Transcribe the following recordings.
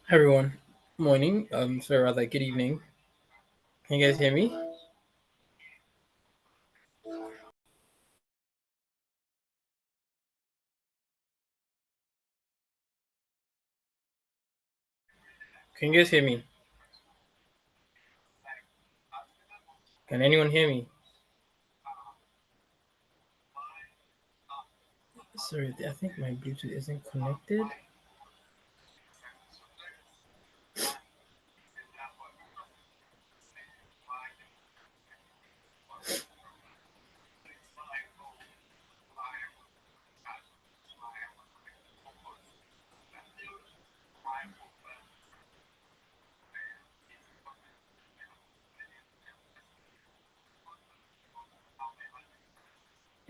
Hi everyone. Morning. Sorry, rather good evening. Can you guys hear me? Can you guys hear me? Can anyone hear me? Sorry, I think my Bluetooth isn't connected.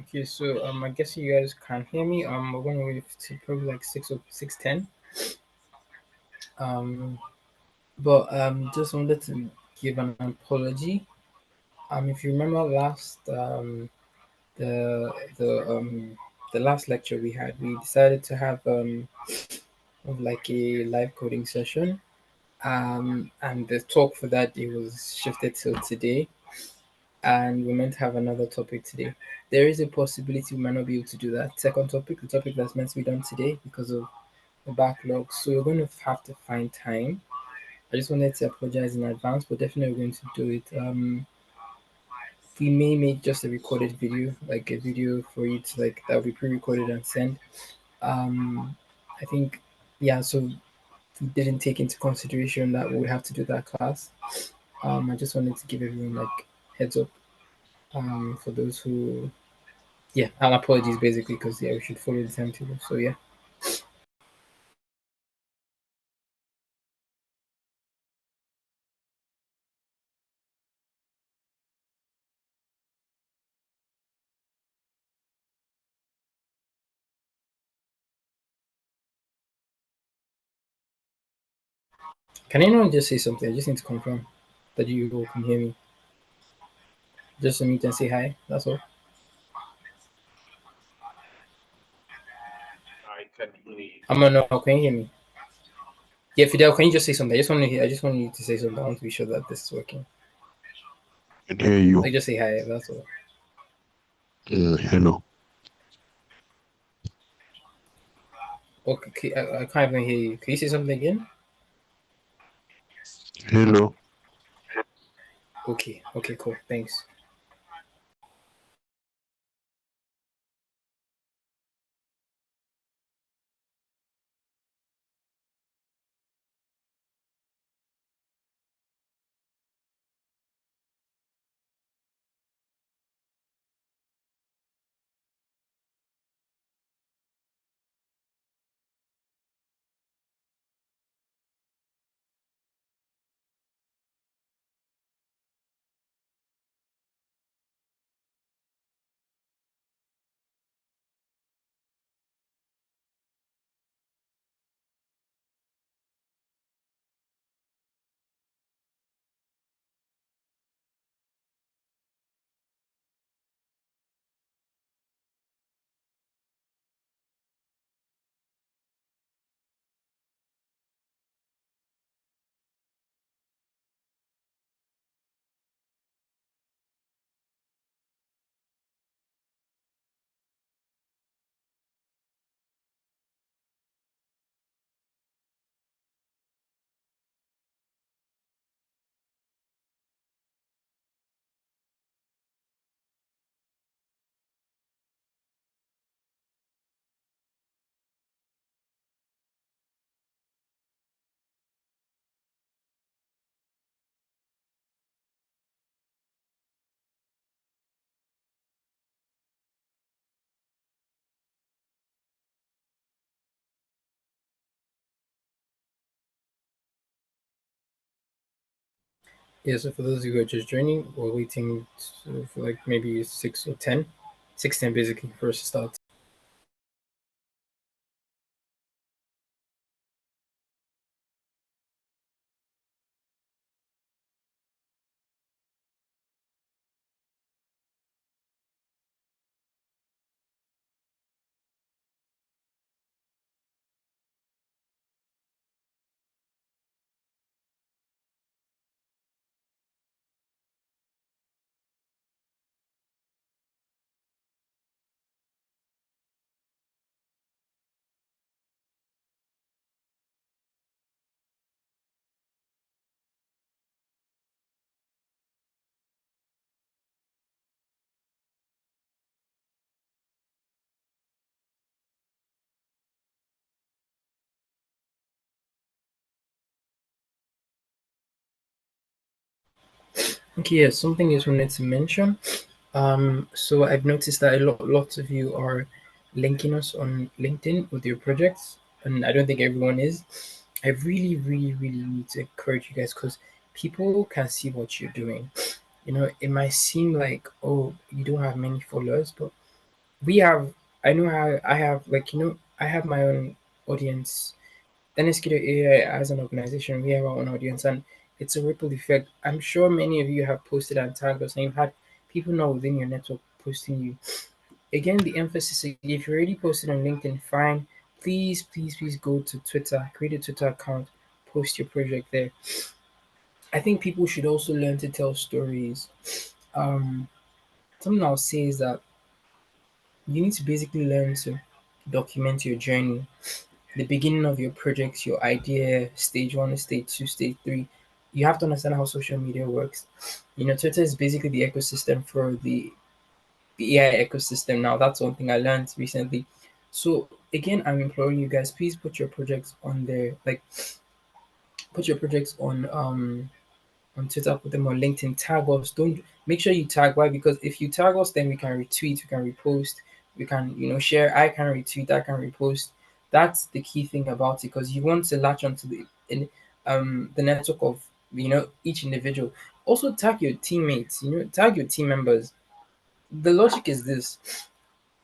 Okay, so I guess you guys can't hear me. We're gonna wait to probably like 6 or 6:10. Um, but just wanted to give an apology. If you remember the the um the last lecture we had, we decided to have of like a live coding session. And the talk for that day was shifted till today, and we're meant to have another topic today. There is a possibility we might not be able to do that second topic, the topic that's meant to be done today, because of the backlog. So we're going to have to find time. I just wanted to apologize in advance, but definitely we're going to do it. We may make just a recorded video, like a video for you to like that will be pre-recorded and send. Um, I think, yeah. So we didn't take into consideration that we would have to do that class. I just wanted to give everyone like heads up. For those who, yeah, and apologies basically because yeah, we should follow the timetable. So yeah, can anyone just say something? I just need to confirm that you all can hear me. Just unmute and say hi. That's all. I can hear I'm gonna know. Can you hear me? Yeah, Fidel, can you just say something? I just want to hear. I just want you to say something. I want to be sure that this is working. you. Like just say hi. That's all. Hello. Okay, I can't even hear you. Can you say something again? Hello. Okay. Okay. Cool. Thanks. Yeah. So for those of you who are just joining, we're waiting for like maybe 6 or 10, 6:10 basically for us to start. Okay, yeah, something I just wanted to mention. So I've noticed that lots of you are linking us on LinkedIn with your projects, and I don't think everyone is. I really, really, really need to encourage you guys because people can see what you're doing. You know, it might seem like, oh, you don't have many followers, but we have. I know how I have, like, I have my own audience. NSKO AI as an organization, we have our own audience, and it's a ripple effect. I'm sure many of you have posted and tagged us, and you've had people not within your network posting you. Again, the emphasis, if you're already posted on LinkedIn, fine. Please, please, please go to Twitter, create a Twitter account, post your project there. I think people should also learn to tell stories. Um, Something I'll say is that you need to basically learn to document your journey, the beginning of your project, your idea, stage one, stage two, stage three. You have to understand how social media works. You know, Twitter is basically the ecosystem for the AI ecosystem now. That's one thing I learned recently. So again, I'm imploring you guys, please put your projects on there. Like, put your projects on Twitter, put them on LinkedIn, tag us. Don't make sure you tag. Why? Because if you tag us, then we can retweet, we can repost, we can, share. I can retweet, I can repost. That's the key thing about it, because you want to latch onto the network of each individual. Also tag your teammates, tag your team members. The logic is this: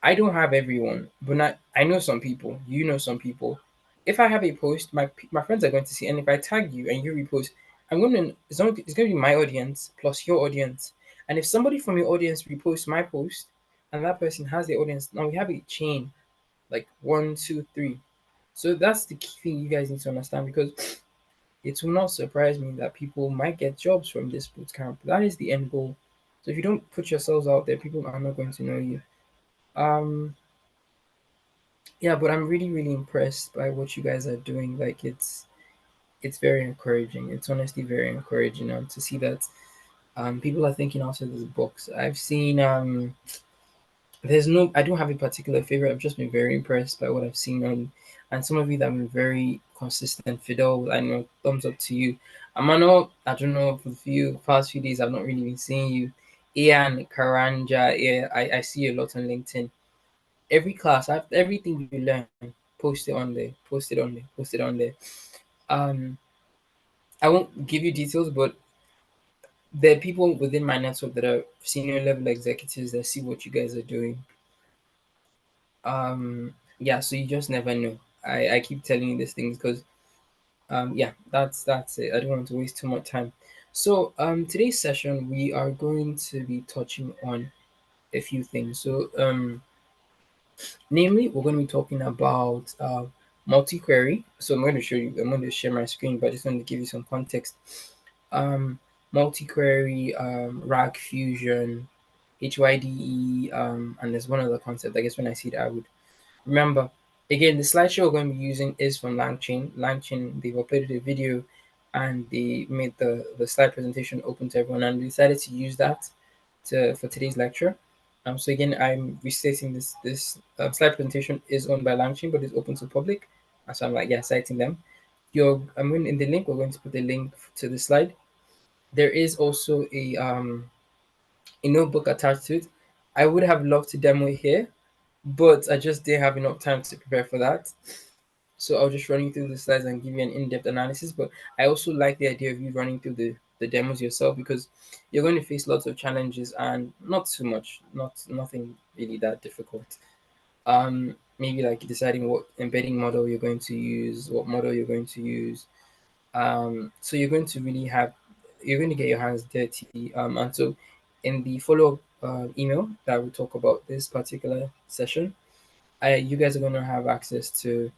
I don't have everyone, but not, I know some people. You know some people. If I have a post, my friends are going to see, and if I tag you and you repost, it's going to be my audience plus your audience. And if somebody from your audience reposts my post, and that person has the audience, now we have a chain, like one, two, three. So that's the key thing you guys need to understand, because it will not surprise me that people might get jobs from this bootcamp. That is the end goal. So if you don't put yourselves out there, people are not going to know you. Um, Yeah, but I'm really, really impressed by what you guys are doing. Like, it's very encouraging. It's honestly very encouraging to see that people are thinking outside of the box. I've seen I don't have a particular favorite. I've just been very impressed by what I've seen and some of you that have been very consistent. Fidel, I know, thumbs up to you. Amano, I don't know, for the past few days I've not really been seeing you. Ian, Karanja, yeah, I see you a lot on LinkedIn. Every class, everything you learn, post it on there, post it on there, post it on there. Um, I won't give you details, but there are people within my network that are senior level executives that see what you guys are doing. Yeah, so you just never know. I keep telling you these things because yeah, that's it. I don't want to waste too much time. So today's session we are going to be touching on a few things. So namely, we're going to be talking about multi-query. So I'm going to show you. I'm going to share my screen, but I just want to give you some context. Um, Multi-query, RAG fusion, HYDE, and there's one other concept. I guess when I see that, I would remember. Again, the slideshow we're going to be using is from LangChain. LangChain, they've uploaded a video, and they made the slide presentation open to everyone, and we decided to use that for today's lecture. So again, I'm restating this slide presentation is owned by LangChain, but it's open to public. And so I'm like, yeah, citing them. I'm going in the link. We're going to put the link to the slide. There is also a notebook attached to it. I would have loved to demo it here, but I just didn't have enough time to prepare for that. So I'll just run you through the slides and give you an in-depth analysis. But I also like the idea of you running through the demos yourself, because you're going to face lots of challenges and not too much, nothing really that difficult. Maybe like deciding what embedding model you're going to use, what model you're going to use. So you're going to get your hands dirty. And so in the follow-up email that will talk about this particular session, you guys are going to have access to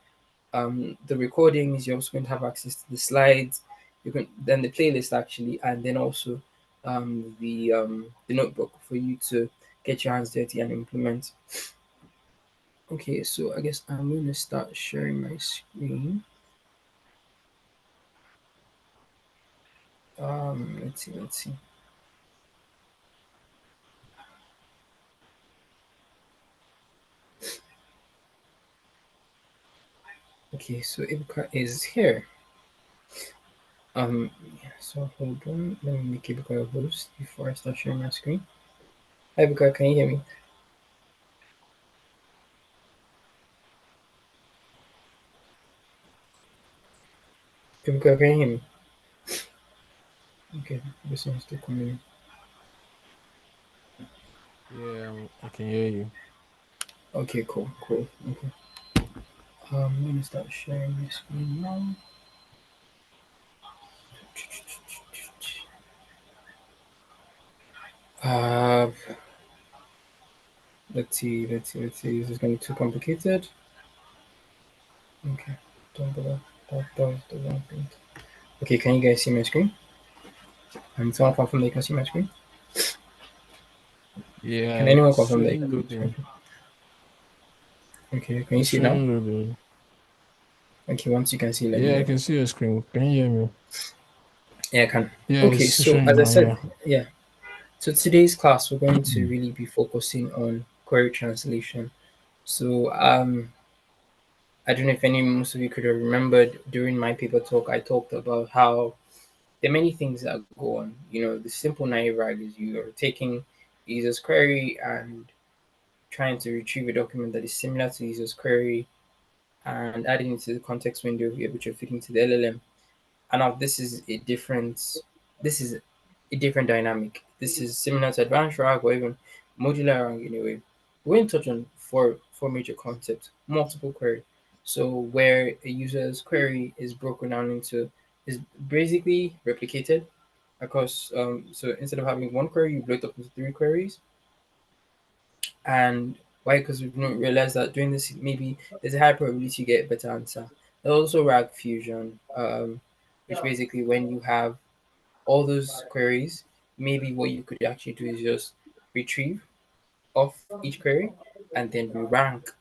the recordings. You're also going to have access to the slides. You can then the playlist actually, and then also the notebook for you to get your hands dirty and implement. Okay, so I guess I'm going to start sharing my screen. Let's see. Okay, so Ibuka is here. Um, So hold on, let me make Ibuka a host before I start sharing my screen. Hi Ibuka, can you hear me? Ibuka, can you hear me? Okay, this one's still coming. Yeah, I can hear you. Okay, cool, cool. Okay. Let me start sharing my screen now. Uh, let's see. This is going to be too complicated. Okay, don't bother. That was the wrong thing. Okay, can you guys see my screen? And someone confirm they can see my screen? Can Yeah, anyone it's confirm they showing can see my loading. screen? Okay, can you It's see it now? showing loading. Okay, once you can see, let me Yeah, I know. can see your screen. Can you hear me? Yeah, I can. Yeah, Okay, it's so showing as I now. said, Yeah. yeah. So today's class, we're going to really be focusing on query translation. So I don't know if any most of you could have remembered during my paper talk, I talked about how there are many things that go on. The simple naive rag is you are taking user's query and trying to retrieve a document that is similar to user's query and adding it to the context window here, which you're feeding to the LLM. And now this is a different dynamic. This is similar to advanced RAG or even modular RAG in a way. We're going to touch on four major concepts: multiple query. So where a user's query is broken down into is basically replicated across. So instead of having one query, you blow it up into three queries. And why? Because we've not realized that doing this, maybe there's a high probability you get a better answer. There's also RAG fusion, which basically when you have all those queries, maybe what you could actually do is just retrieve off each query and then we rank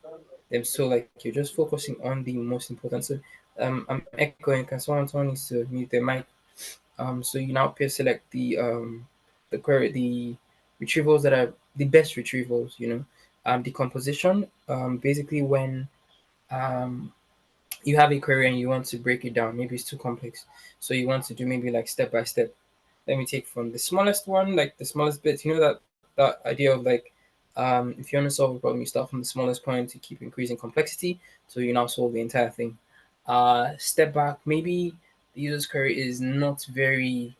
them. So like you're just focusing on the most important. So I'm echoing. Can someone needs to mute their mic? So you now peer select the query, the retrievals that are the best retrievals. Decomposition. Basically when um you have a query and you want to break it down, maybe it's too complex, so you want to do maybe like step by step. Let me take from the smallest one, like the smallest bits. That idea of like, if you want to solve a problem, you start from the smallest point to keep increasing complexity, so you now solve the entire thing. Step back, maybe the user's query is not very,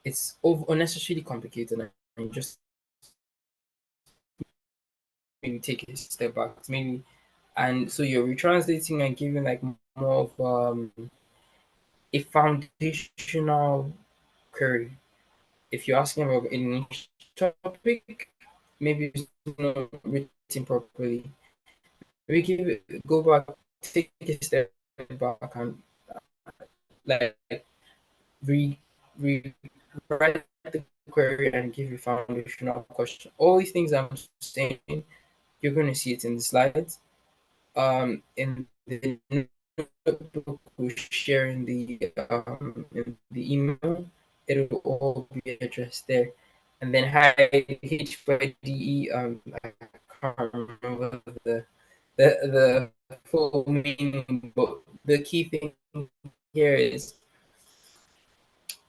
it's unnecessarily complicated, and you just maybe take a step back, maybe, and so you're retranslating and giving like more of a foundational query. If you're asking about a niche topic, maybe it's not written properly. We give it, go back, take a step back, and like re, re write the query and give a foundational question. All these things I'm saying, you're going to see it in the slides. In the notebook we share in the email, it'll all be addressed there. And then hi HYDE, I can't remember the full meaning, but the key thing here is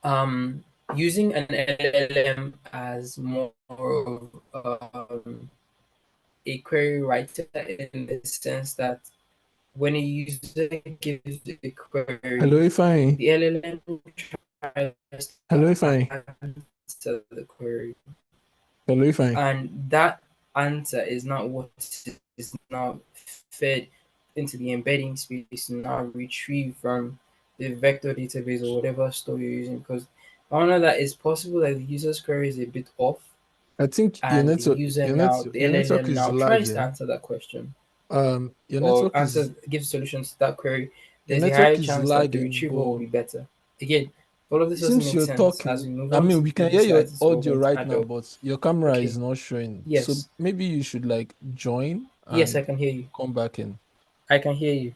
um using an LLM as more of a query writer, in the sense that when a user gives a Hello, query, Ifeanyi. the LLM tries Hello, to Ifeanyi. answer the query, Hello, Ifeanyi. and that answer is not what is now fed into the embedding space, now retrieved from the vector database or whatever store you're using. Because I know that it's possible that the user's query is a bit off, I think your and the network, user your now, net, the your network LLM is now large. tries to Yeah. answer that question Your or network is gives solutions to that query. your There's a network higher is chance that the lagging, retrieval will but be better. Again, all of this doesn't since make you're sense. As talking, we move I on mean, to we the can hear your slides, this is what we're audio going to right add now, up. but your camera is Okay. not showing. So Yes. maybe you should like join Yes, I and can hear you. come back in. I can hear you.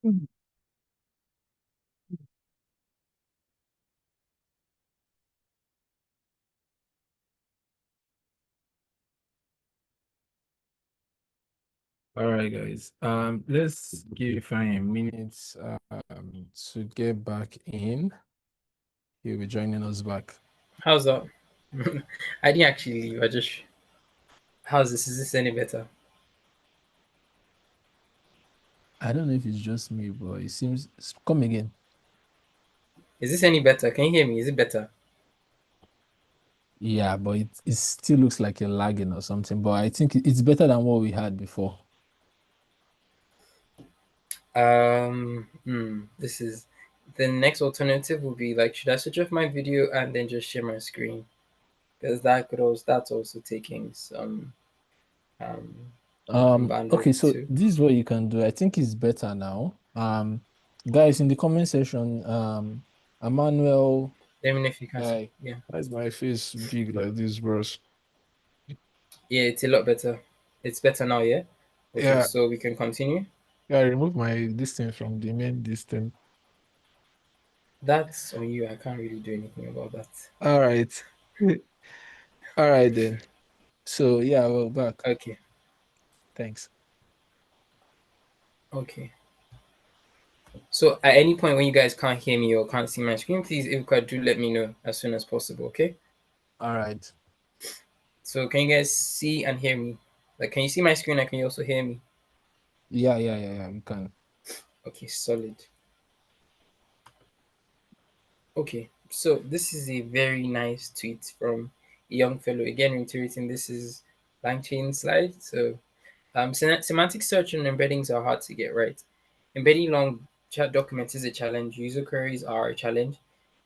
Mm. All right, guys. Let's give Ifeanyi a minute to get back in. He'll be joining us back. How's that? I didn't actually leave. I just. How's this? Is this any better? I don't know if it's just me, but it seems come again. Is this any better? Can you hear me? Is it better? Yeah, but it still looks like you're lagging or something. But I think it's better than what we had before. This is the next alternative would be like, should I switch off my video and then just share my screen? Because that's also taking um some Okay, bandwidth so too. this is what you can do. I think it's better now. Guys in the comment section, Emmanuel, Let me know if you can see. guy, Yeah, why is my face big like this, bros? yeah, it's a lot better. It's better now, yeah. Okay, Yeah, so we can continue. yeah, remove my distance from the main distance. That's on you. I can't really do anything about that. All right. All right then. So yeah, we're back. Okay, Thanks. okay. So at any point when you guys can't hear me or can't see my screen, please, if you could, do let me know as soon as possible. Okay. All right. So can you guys see and hear me? Like, can you see my screen and can you also hear me? Yeah, we can. Okay, solid. Okay, so this is a very nice tweet from a young fellow. Again, reiterating, this is LangChain slide. So, semantic search and embeddings are hard to get right. Embedding long chat documents is a challenge. User queries are a challenge.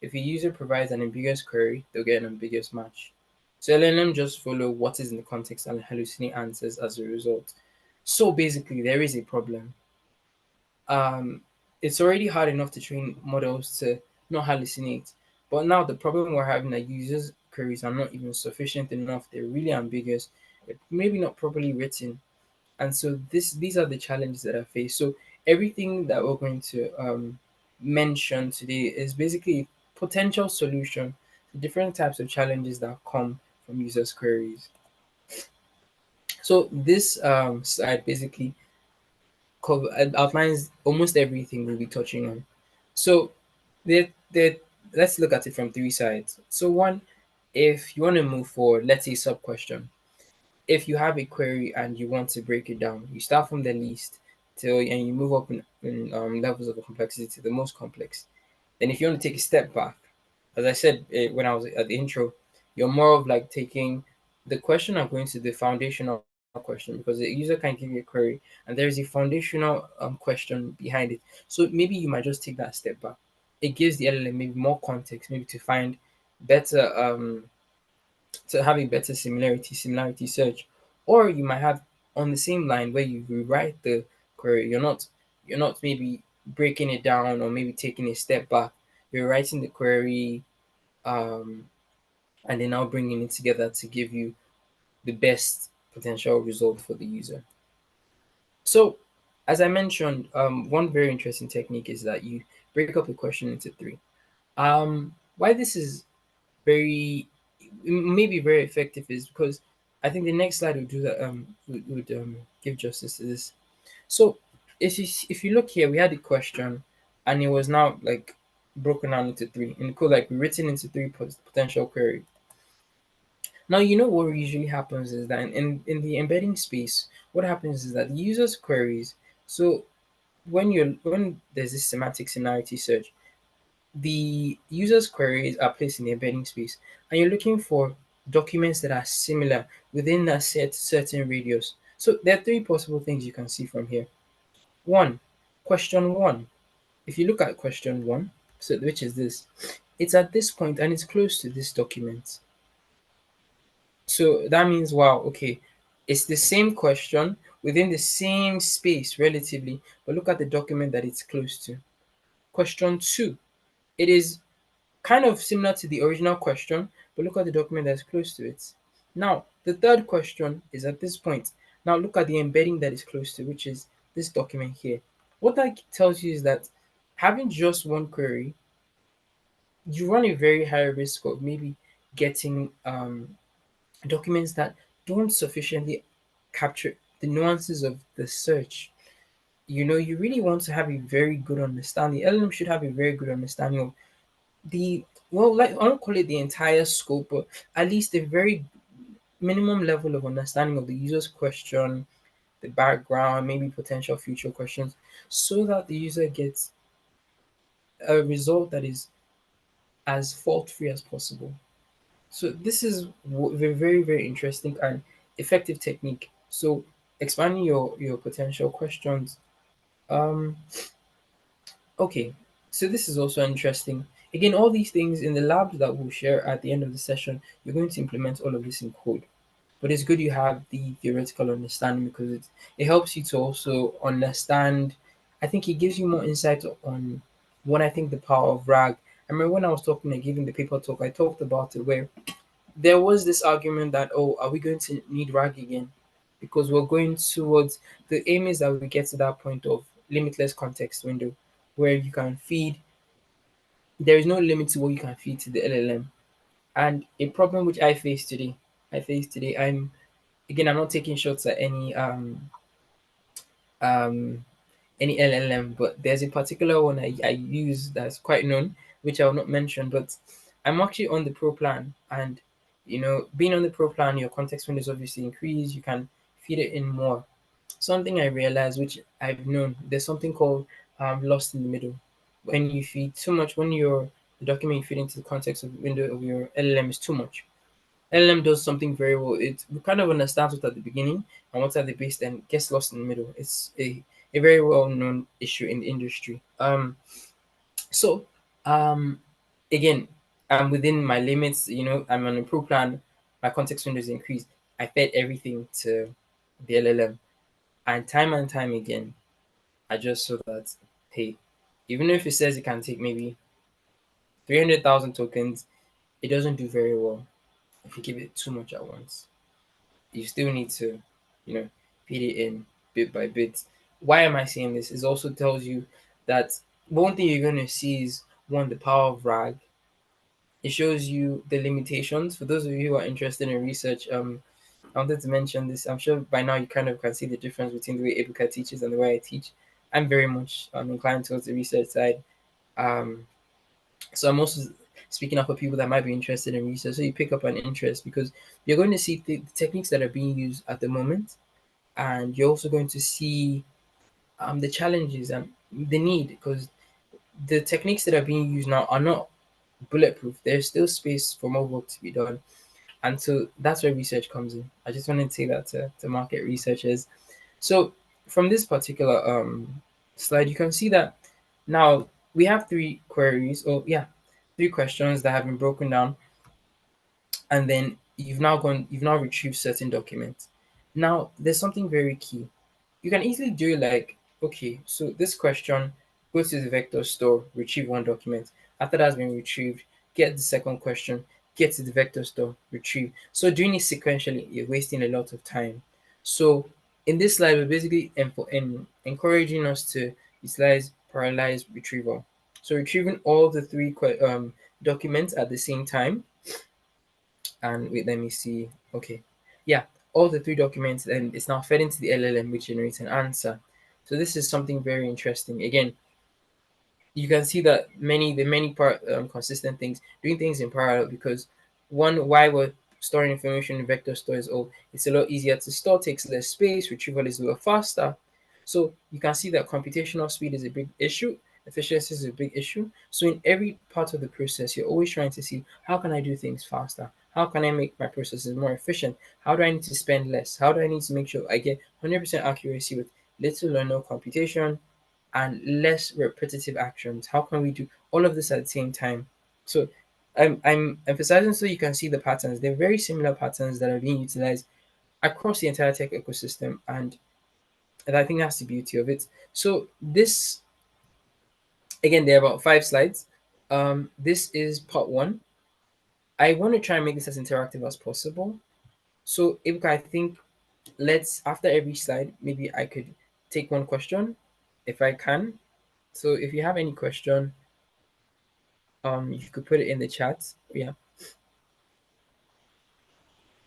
If a user provides an ambiguous query, they'll get an ambiguous match. So LLM just follow what is in the context and hallucinate answers as a result. So basically, there is a problem. um, it's already hard enough to train models to not hallucinate. But now the problem we're having that users' queries are not even sufficient enough. They're really ambiguous, they're maybe not properly written. And so these are the challenges that I face. So everything that we're going to mention today is basically a potential solution to different types of challenges that come from users' queries. So this slide basically outlines almost everything we'll be touching on. So, there, let's look at it from three sides. So, one, if you want to move forward, let's say sub question. If you have a query and you want to break it down, you start from the least till and you move up in levels of complexity to the most complex. Then, if you want to take a step back, as I said when I was at the intro, you're more of like taking the question and going to the foundational question because the user can give you a query and there is a foundational question behind it. So maybe you might just take that step back. It gives the LLM maybe more context, maybe to find better to have a better similarity search, or you might have on the same line where you rewrite the query. You're not maybe breaking it down or maybe taking a step back. You're writing the query um, and then now bringing it together to give you the best potential result for the user. So, as I mentioned, one very interesting technique is that you break up the question into three. Why this is very maybe very effective is because I think the next slide would do that. Would give justice to this. So, if you look here, we had a question, and it was now like broken down into three, and cool like written into three potential query. Now, what usually happens is that in the embedding space, what happens is that the user's queries. So when there's this semantic similarity search, the user's queries are placed in the embedding space, and you're looking for documents that are similar within that certain radius. So there are three possible things you can see from here. One, question one. If you look at question one, so which is this, it's at this point and it's close to this document. So that means, wow, okay, it's the same question within the same space relatively, but look at the document that it's close to. Question two, it is kind of similar to the original question, but look at the document that's close to it. Now, the third question is at this point. Now, look at the embedding that is close to, which is this document here. What that tells you is that having just one query, you run a very high risk of maybe getting documents that don't sufficiently capture the nuances of the search. You really want to have a very good understanding. LLM should have a very good understanding of the, well, like, I don't call it the entire scope, but at least a very minimum level of understanding of the user's question, the background, maybe potential future questions, so that the user gets a result that is as fault free as possible. So this is a very, very interesting and effective technique. So expanding your potential questions. Um, okay, so this is also interesting. Again, all these things in the labs that we'll share at the end of the session, you're going to implement all of this in code. But it's good you have the theoretical understanding because it helps you to also understand. I think it gives you more insight on what I think the power of RAG. I remember when I was talking and giving the paper talk, I talked about it where there was this argument that, oh, are we going to need RAG again? Because we're going towards, the aim is that we get to that point of limitless context window where you can feed, there is no limit to what you can feed to the LLM. And a problem which I face today, I'm not taking shots at um any LLM, but there's a particular one I use that's quite known, which I will not mention, but I'm actually on the pro plan. And being on the pro plan, your context windows obviously increase, you can feed it in more. Something I realized, which I've known, there's something called lost in the middle. When you feed too much, when the document you feed into the context of the window of your LLM is too much, LLM does something very well. It kind of understands what at the beginning and what's at the base, then gets lost in the middle. It's a very well known issue in the industry. So um, again, I'm within my limits. I'm on a pro plan. My context window is increased. I fed everything to the LLM, and time again, I just saw that, hey, even if it says it can take maybe 300,000 tokens, it doesn't do very well if you give it too much at once. You still need to, you know, feed it in bit by bit. Why am I saying this? It also tells you that one thing you're going to see is, one, the power of RAG. It shows you the limitations. For those of you who are interested in research, I wanted to mention this. I'm sure by now you kind of can see the difference between the way Ebuka teaches and the way I teach. I'm very much inclined towards the research side. Um, so I'm also speaking up for people that might be interested in research. So you pick up an interest because you're going to see the techniques that are being used at the moment, and you're also going to see the challenges and the need, because the techniques that are being used now are not bulletproof. There's still space for more work to be done, and so that's where research comes in. I just wanted to say that to market researchers. So from this particular slide, you can see that now we have three queries, or yeah, three questions that have been broken down, and then you've now retrieved certain documents. Now there's something very key. You can easily do it like, okay, so this question, go to the vector store, retrieve one document. After that's been retrieved, get the second question, get to the vector store, retrieve. So doing it sequentially, you're wasting a lot of time. So in this slide, we're basically encouraging us to utilize parallelized retrieval. So retrieving all the three documents at the same time. And wait, let me see. Okay, yeah, all the three documents, and it's now fed into the LLM, which generates an answer. So this is something very interesting. Again, you can see that many part consistent things, doing things in parallel, because one, why we're storing information in vector store is, oh, it's a lot easier to store, takes less space, retrieval is a lot faster. So you can see that computational speed is a big issue, efficiency is a big issue. So in every part of the process, you're always trying to see, how can I do things faster, how can I make my processes more efficient, how do I need to spend less, how do I need to make sure I get 100% accuracy with little or no computation and less repetitive actions. How can we do all of this at the same time? So I'm emphasizing so you can see the patterns. They're very similar patterns that are being utilized across the entire tech ecosystem, and I think that's the beauty of it. So this, again, there are about 5 slides. This is part one. I want to try and make this as interactive as possible. So if I think, let's, after every slide, maybe I could take one question, if I can. So if you have any question, you could put it in the chat. Yeah.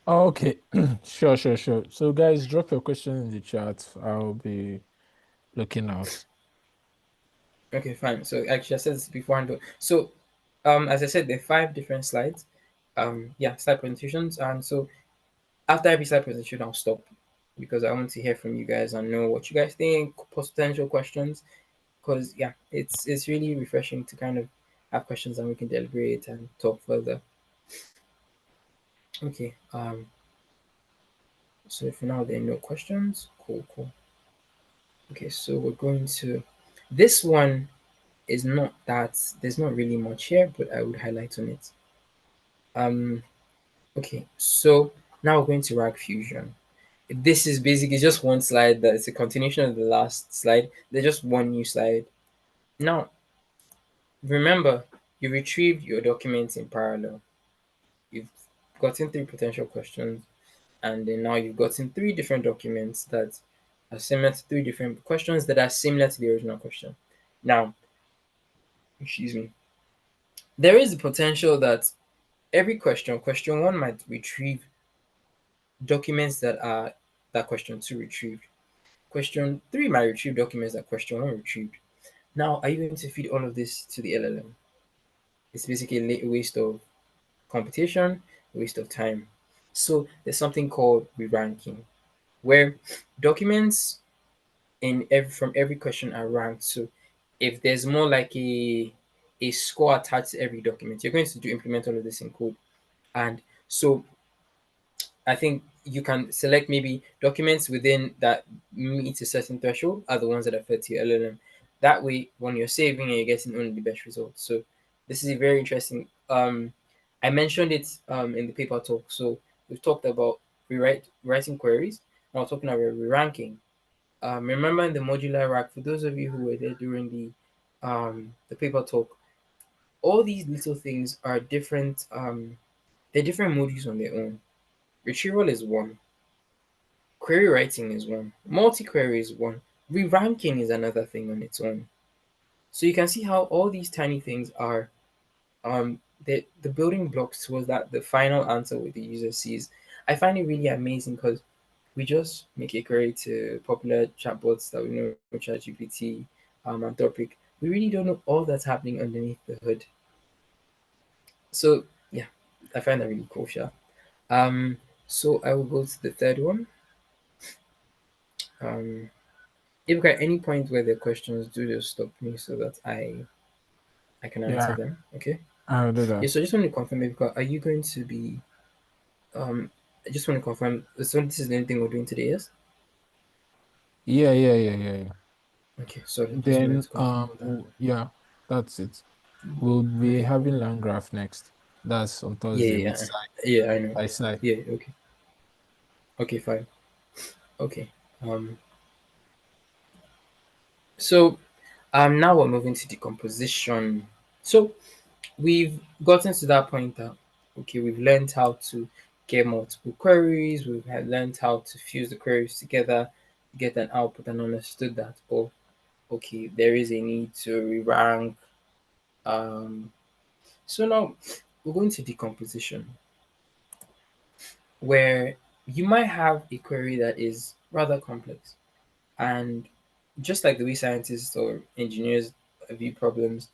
Oh, okay. Sure, sure, sure. So, guys, drop your question in the chat. I'll be looking out. Okay, fine. So actually, I said this beforehand. So, as I said, there are five different slides. Yeah, slide presentations, and so after every slide presentation, I'll stop because I want to hear from you guys and know what you guys think, potential questions. Because yeah, it's really refreshing to kind of have questions and we can deliberate and talk further. Okay. So for now, there are no questions. Cool, cool. Okay, so we're going to this one is not that there's not really much here, but I would highlight on it. Um, okay, so now we're going to Rag Fusion. This is basically just one slide that's a continuation of the last slide. There's just one new slide. Now, remember, you retrieved your documents in parallel. You've gotten three potential questions, and then now you've gotten three different documents that are similar to three different questions that are similar to the original question. Now, excuse me, there is the potential that every question, question one might retrieve documents that are that question two retrieved. Question three might retrieve documents that question one retrieved. Now, are you going to feed all of this to the LLM? It's basically a waste of computation, a waste of time. So there's something called re-ranking, where documents from every question are ranked. So if there's more like a score attached to every document, you're going to do implement all of this in code. And so I think you can select maybe documents within that meet a certain threshold are the ones that are fed to your LLM. That way, when you're saving, you're getting only the best results. So this is a very interesting. I mentioned it in the paper talk. So we've talked about writing queries. Now we're talking about re-ranking. Remember in the modular rack, for those of you who were there during the paper talk, all these little things are different. They're different modules on their own. Retrieval is one. Query writing is one. Multi-query is one. Re-ranking is another thing on its own. So you can see how all these tiny things are the building blocks towards that the final answer what the user sees. I find it really amazing because we just make a query to popular chatbots that we know, ChatGPT, Anthropic. We really don't know all that's happening underneath the hood. So yeah, I find that really cool, Sha. Um, so I will go to the third one. Um, if at any point where there are questions, do just stop me so that I can answer Yeah, them. Okay. I'll do Yeah. that. So I just want to confirm, because are you going to be I just want to confirm. So this is the only thing we're doing today, yes? Yeah, yeah, yeah, yeah, yeah. Okay. Sorry, just wanted Then, to confirm that. yeah, that's it. We'll be Okay. having land graph next. That's on Yeah, Thursday yeah, with yeah. side Yeah, I know. by side. Yeah. Okay. Okay. Fine. Okay. Um. So now we're moving to decomposition. So we've gotten to that point that okay, we've learned how to get multiple queries. We've had learned how to fuse the queries together, get an output, and understood that. Oh, okay, there is a need to re-rank. Um, so now we're going to decomposition, where you might have a query that is rather complex, and just like the way scientists or engineers view problems,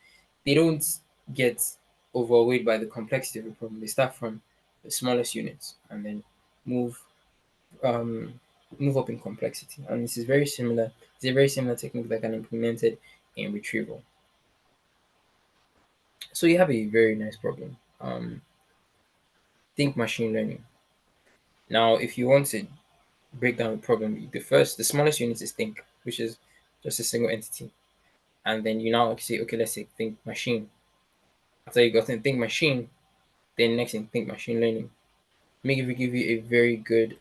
they don't get overwhelmed by the complexity of the problem. They start from the smallest units and then move um, move up in complexity. And this is very similar. It's a very similar technique that can be implemented in retrieval. So you have a very nice problem. Think machine learning. Now, if you want to break down the problem, the smallest unit is think, which is just a single entity. And then you now say, okay, let's say think machine. After you got to think machine, then next thing think machine learning. Let me give you a very good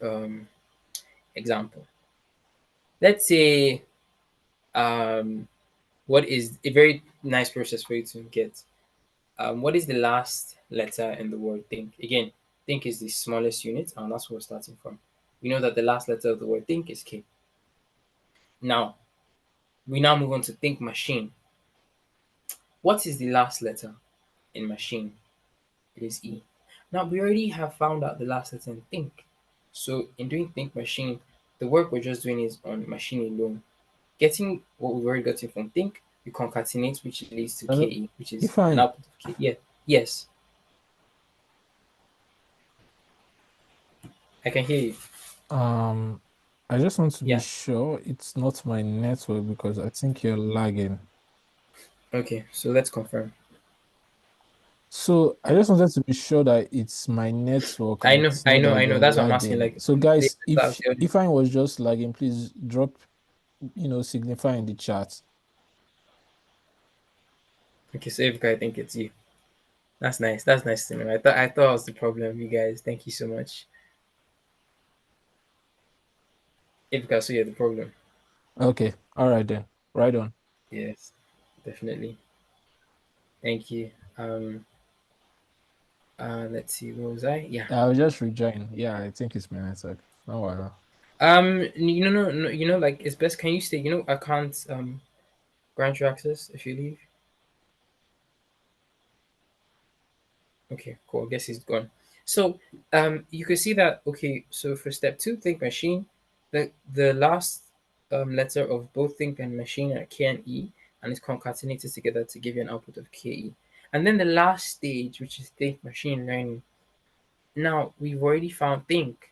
example. Let's say um, what is a very nice process for you to get. What is the last letter in the word think? Again, think is the smallest unit, and that's what we're starting from. We know that the last letter of the word think is K. Now, We now move on to think machine. What is the last letter in machine? It is E. Now we already have found out the last letter in think. So in doing think machine, the work we're just doing is on machine alone. Getting what we've already gotten from think, we concatenate, which leads to Hello? KE, which is an Ifine, output of K. Yeah. Yes, I can hear you. um, I just want to be Yeah. sure it's not my network because I think you're lagging. Okay. So let's confirm. So I just wanted to be sure that it's my network I and know, it's I not know, that I know. you're That's what I'm asking. lagging. Like, So the guys, of the audio. if I was just lagging, please drop, signify in the chat. Okay, so Ebuka, I think it's you. That's nice. That's nice to know. I thought I was the problem. You guys, thank you so much. Ebuka, so you're the problem. Okay, all right then. Right on. Yes, definitely. Thank you. Let's see. What was I? Yeah. I'll just rejoin. Yeah, I think it's my network. No worry. No, like it's best. Can you stay? I can't grant you access if you leave. Okay, cool. I guess he's gone. So, you can see that. Okay, so for step two, think machine, the last letter of both think and machine are K and E, and it's concatenated together to give you an output of KE. And then the last stage, which is think machine learning. Now we've already found think,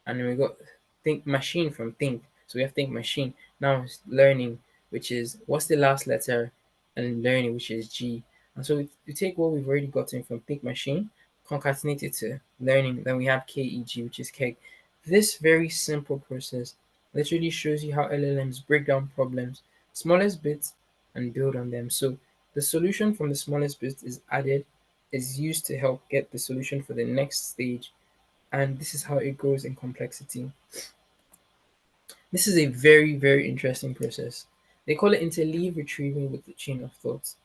and then we got think machine from think. So we have think machine. Now it's learning, which is what's the last letter, and learning, which is G. And so we take what we've already gotten from think machine, concatenate it to learning, then we have KEG, which is keg. This very simple process literally shows you how LLMs break down problems, smallest bits, and build on them. So the solution from the smallest bit is added, is used to help get the solution for the next stage, and this is how it grows in complexity. This is a very, very interesting process. They call it interleave retrieving with the chain of thoughts.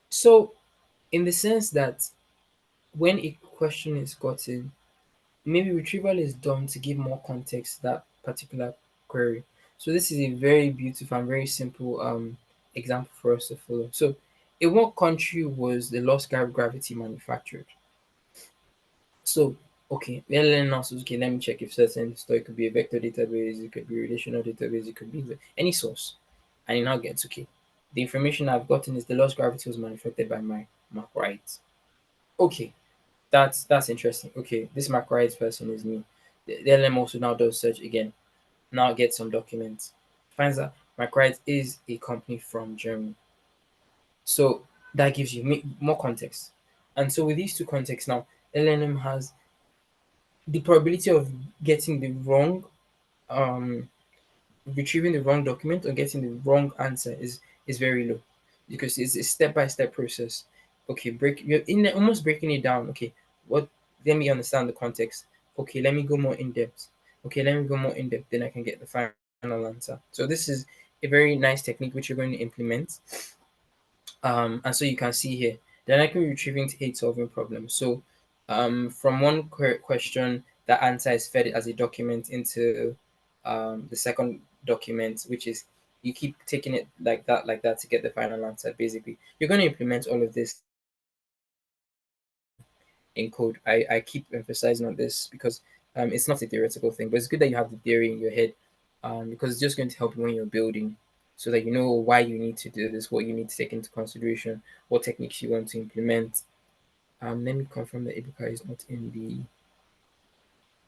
So, in the sense that when a question is gotten, maybe retrieval is done to give more context to that particular query. So, this is a very beautiful and very simple example for us to follow. So, in what country was the lost gravity manufactured? So, okay, we're learning now. So, okay, let me check if certain store, it could be a vector database, it could be a relational database, it could be any source. And it now gets okay. The information I've gotten is the lost gravity was manufactured by my Mark Wright. Okay, that's interesting. Okay, this Mark Wright person is me. The LM also now does search again. Now get some documents. Finds that Mark Wright is a company from Germany. So that gives you more context. And so with these two contexts now, LNM has the probability of getting the wrong um retrieving the wrong document or getting the wrong answer is very low, because it's a step-by-step process. Okay, you're in there almost breaking it down. Okay, what let me understand the context. Okay, let me go more in depth. Okay, let me go more in depth, then I can get the final answer. So this is a very nice technique which you're going to implement. And so you can see here, dynamically retrieving to aid solving problems. So, from one question, the answer is fed as a document into the second document, which is you keep taking it like that to get the final answer. Basically, you're going to implement all of this in code. I keep emphasizing on this because it's not a theoretical thing, but it's good that you have the theory in your head, because it's just going to help you when you're building, so that you know why you need to do this, what you need to take into consideration, what techniques you want to implement. Let me confirm that Ibuka is not in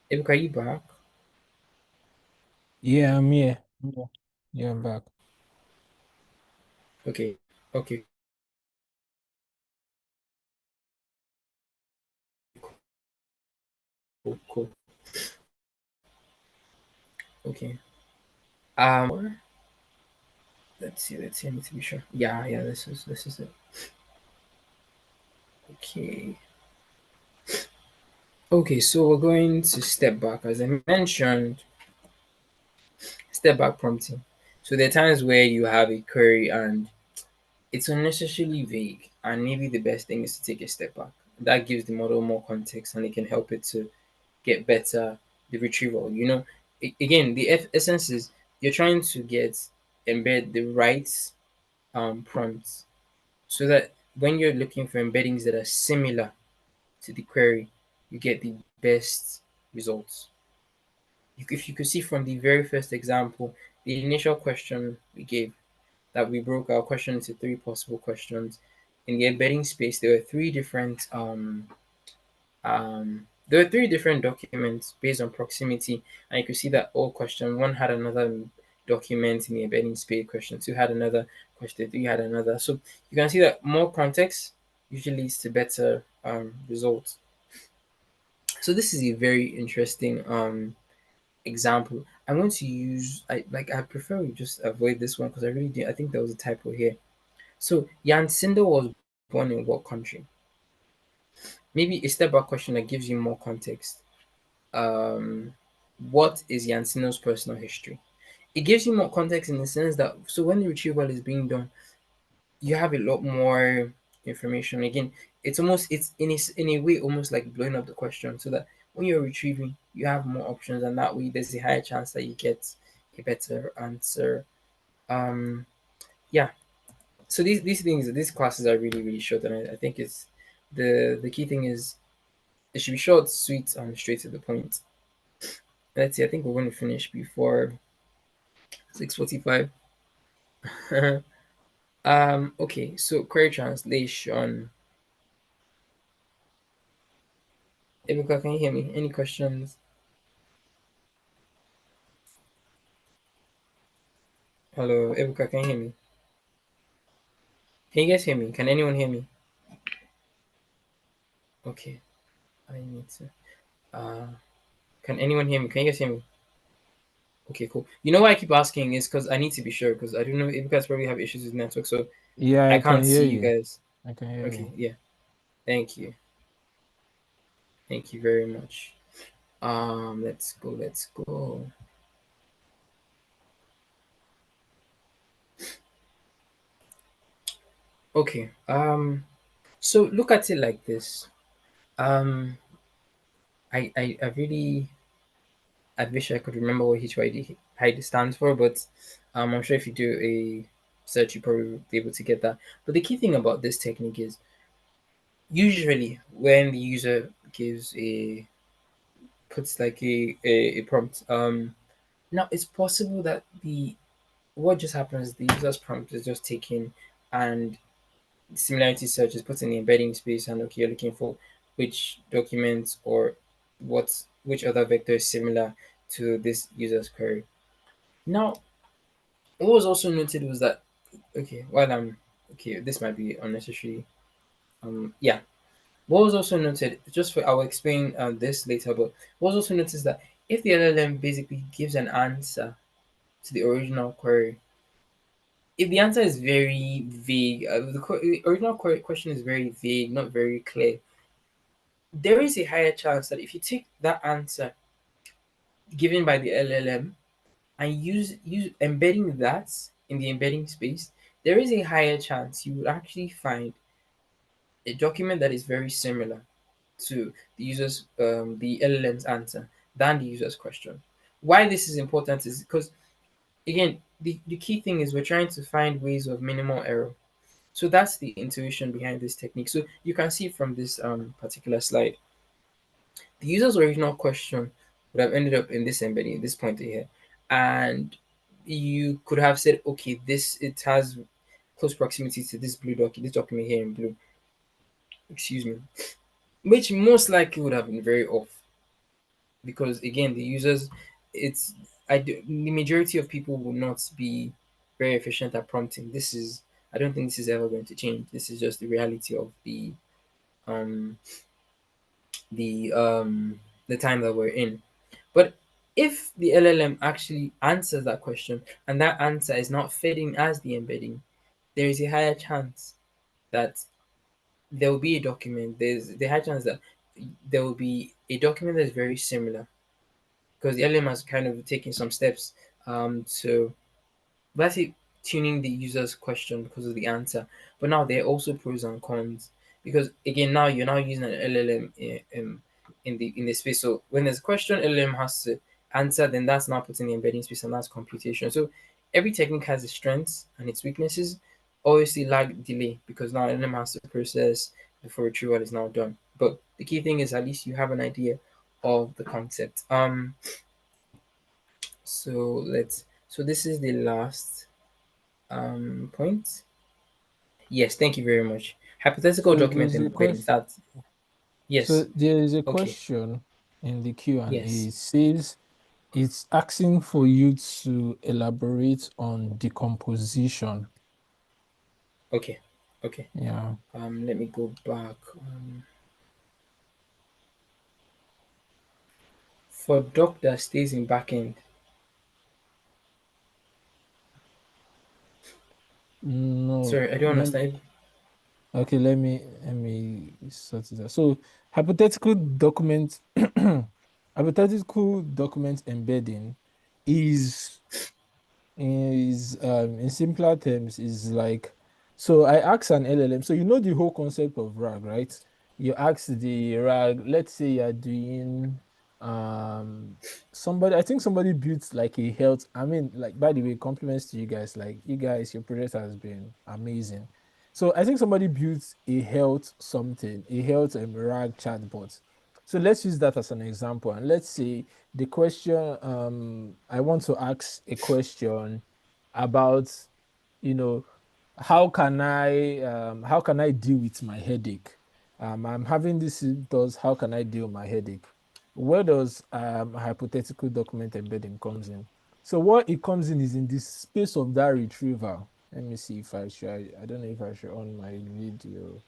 the. Ibuka, are you back? Yeah, I'm here. Yeah, yeah, I'm back. Okay, okay, cool, cool. Okay. Let's see. I need to be sure. Yeah. This is it. Okay. Okay, so we're going to step back. As I mentioned, step back prompting. So there are times where you have a query and it's unnecessarily vague, and maybe the best thing is to take a step back. That gives the model more context and it can help it to get better the retrieval. Again, the essence is you're trying to get embed the right prompts so that when you're looking for embeddings that are similar to the query, you get the best results. If you could see from the very first example, the initial question we gave, that we broke our question into three possible questions. In the embedding space, there were three different documents based on proximity, and you could see that all question one had another document in the embedding space. Question two had another. Question three had another. So you can see that more context usually leads to better results. So this is a very interesting example. I'm going to use I prefer we just avoid this one because I think there was a typo here. So Jan Sindo was born in what country? Maybe a step back question that gives you more context. Um, what is Jan Sindo's personal history? It gives you more context in the sense that so when the retrieval is being done, you have a lot more information. Again, it's in a way almost like blowing up the question so that when you're retrieving, you have more options, and that way there's a higher chance that you get a better answer. Um, yeah. So these classes are really really short, and I think it's the key thing is it should be short, sweet, and straight to the point. Let's see. I think we're going to finish before 6:45. Okay. So query translation. Ebuka, can you hear me? Any questions? Hello, Ebuka, can you hear me? Can you guys hear me? Can anyone hear me? Okay, I need to. Uh, can anyone hear me? Can you guys hear me? Okay, cool. You know why I keep asking is because I need to be sure because I don't know if you guys probably have issues with network, so Yeah, I I can can't hear see you you. guys. I can hear Okay, you. yeah. Thank you. Thank you very much. Let's go. Let's go. Okay. So look at it like this. Um, I really I wish I could remember what HYD stands for, but I'm sure if you do a search, you probably be able to get that. But the key thing about this technique is usually when the user gives a puts like a prompt, now it's possible that the what just happens the user's prompt is just taken and similarity search is put in the embedding space and okay you're looking for which documents or which other vector is similar to this user's query. Now what was also noted was that okay, while I'm okay, this might be unnecessary. Yeah. What was also noted, just for I'll explain this later, but what was also noted is that if the LLM basically gives an answer to the original query, if the answer is very vague, the original question is very vague, not very clear, there is a higher chance that if you take that answer given by the LLM and use embedding that in the embedding space, there is a higher chance you will actually find a document that is very similar to the LLM's answer than the user's question. Why this is important is because again the key thing is we're trying to find ways of minimal error. So that's the intuition behind this technique. So you can see from this particular slide, the user's original question would have ended up in this embedding, this pointer here, and you could have said, okay, this it has close proximity to this document here in blue. Excuse me, which most likely would have been very off because again, the users, it's the majority of people will not be very efficient at prompting. I don't think this is ever going to change. This is just the reality of um the um the time that we're in. But if the LLM actually answers that question and that answer is not fitting as the embedding, there is a higher chance that there will be a document. There's the high chance that there will be a document that is very similar because the LLM has kind of taken some steps to basically tuning the user's question because of the answer. But now there are also pros and cons because again now you're now using an LLM in the space. So when there's a question, LLM has to answer. Then that's now put in the embedding space and that's computation. So every technique has its strengths and its weaknesses. Obviously, lag delay because now LLM has to process before retrieval is now done. But the key thing is at least you have an idea of the concept. So this is the last point. Yes, thank you very much. Hypothetical So document there's a embeddings. question. That So yes. there is a Okay. question in the Q&A. Yes. It says it's asking for you to elaborate on decomposition. Okay. Okay. Yeah. Let me go back. For doc that stays in backend. No, Sorry, I don't understand. okay, let me sort it out. So hypothetical document hypothetical document embedding is in simpler terms is like, so I ask an LLM, so you know the whole concept of RAG, right? You ask the RAG, let's say you're doing um somebody, I think somebody built like a health, I mean, like, by the way, compliments to you guys, like, you guys, your project has been amazing. So I think somebody built a health something, a health RAG chatbot. So let's use that as an example, and let's say the question, I want to ask a question about, you know, how can I deal with my headache? I'm having this symptoms, how can I deal with my headache? Where does hypothetical document embedding comes in? So what it comes in is in the space of that retrieval. Let me see if I should, I don't know if I should on my video.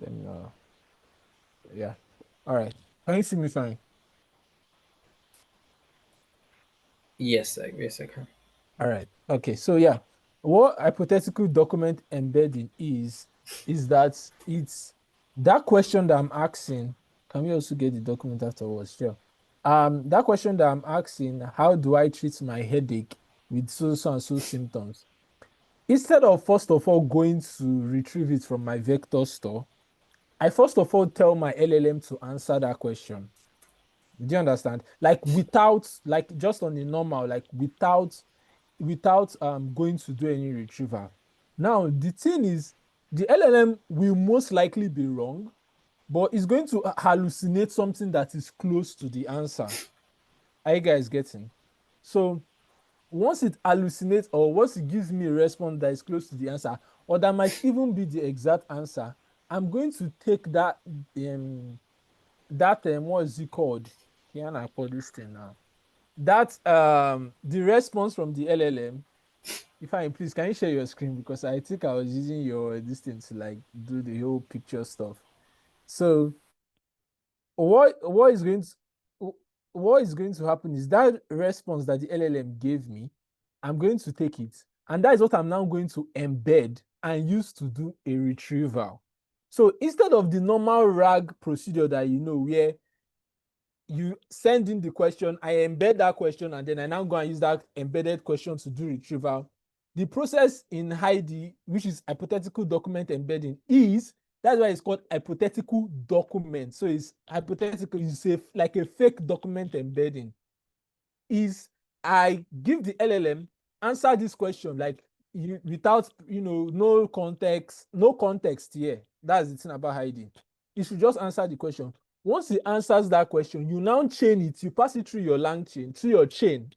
Let me know. Yeah. All right. Can you see me fine? Yes, I can. All right. Okay. So yeah, what hypothetical document embedding is that it's that question that I'm asking. Can we also get the document afterwards? Sure. That question that I'm asking, how do I treat my headache with so and so symptoms? Instead of first of all going to retrieve it from my vector store, I first of all tell my LLM to answer that question. Do you understand? Like without, like just on the normal, like without going to do any retrieval. Now, the thing is, the LLM will most likely be wrong, but it's going to hallucinate something that is close to the answer. Are you guys getting? So once it hallucinates or once it gives me a response that is close to the answer, or that might even be the exact answer, I'm going to take what is it called? Can I call this thing now? That the response from the LLM. If I please, can you share your screen, because I think I was using your distance to like do the whole picture stuff. So what is going to what is going to happen is that response that the LLM gave me, I'm going to take it, and that is what I'm now going to embed and use to do a retrieval. So instead of the normal RAG procedure that you know, where you send in the question, I embed that question, and then I now go and use that embedded question to do retrieval. The process in Heidi, which is hypothetical document embedding, is that's why it's called hypothetical document. So it's hypothetical, it's like a fake document embedding. Is I give the LLM answer this question like without no context here. That's the thing about hiding. You should just answer the question. Once it answers that question, you now chain it, you pass it through your lang chain, through your chain,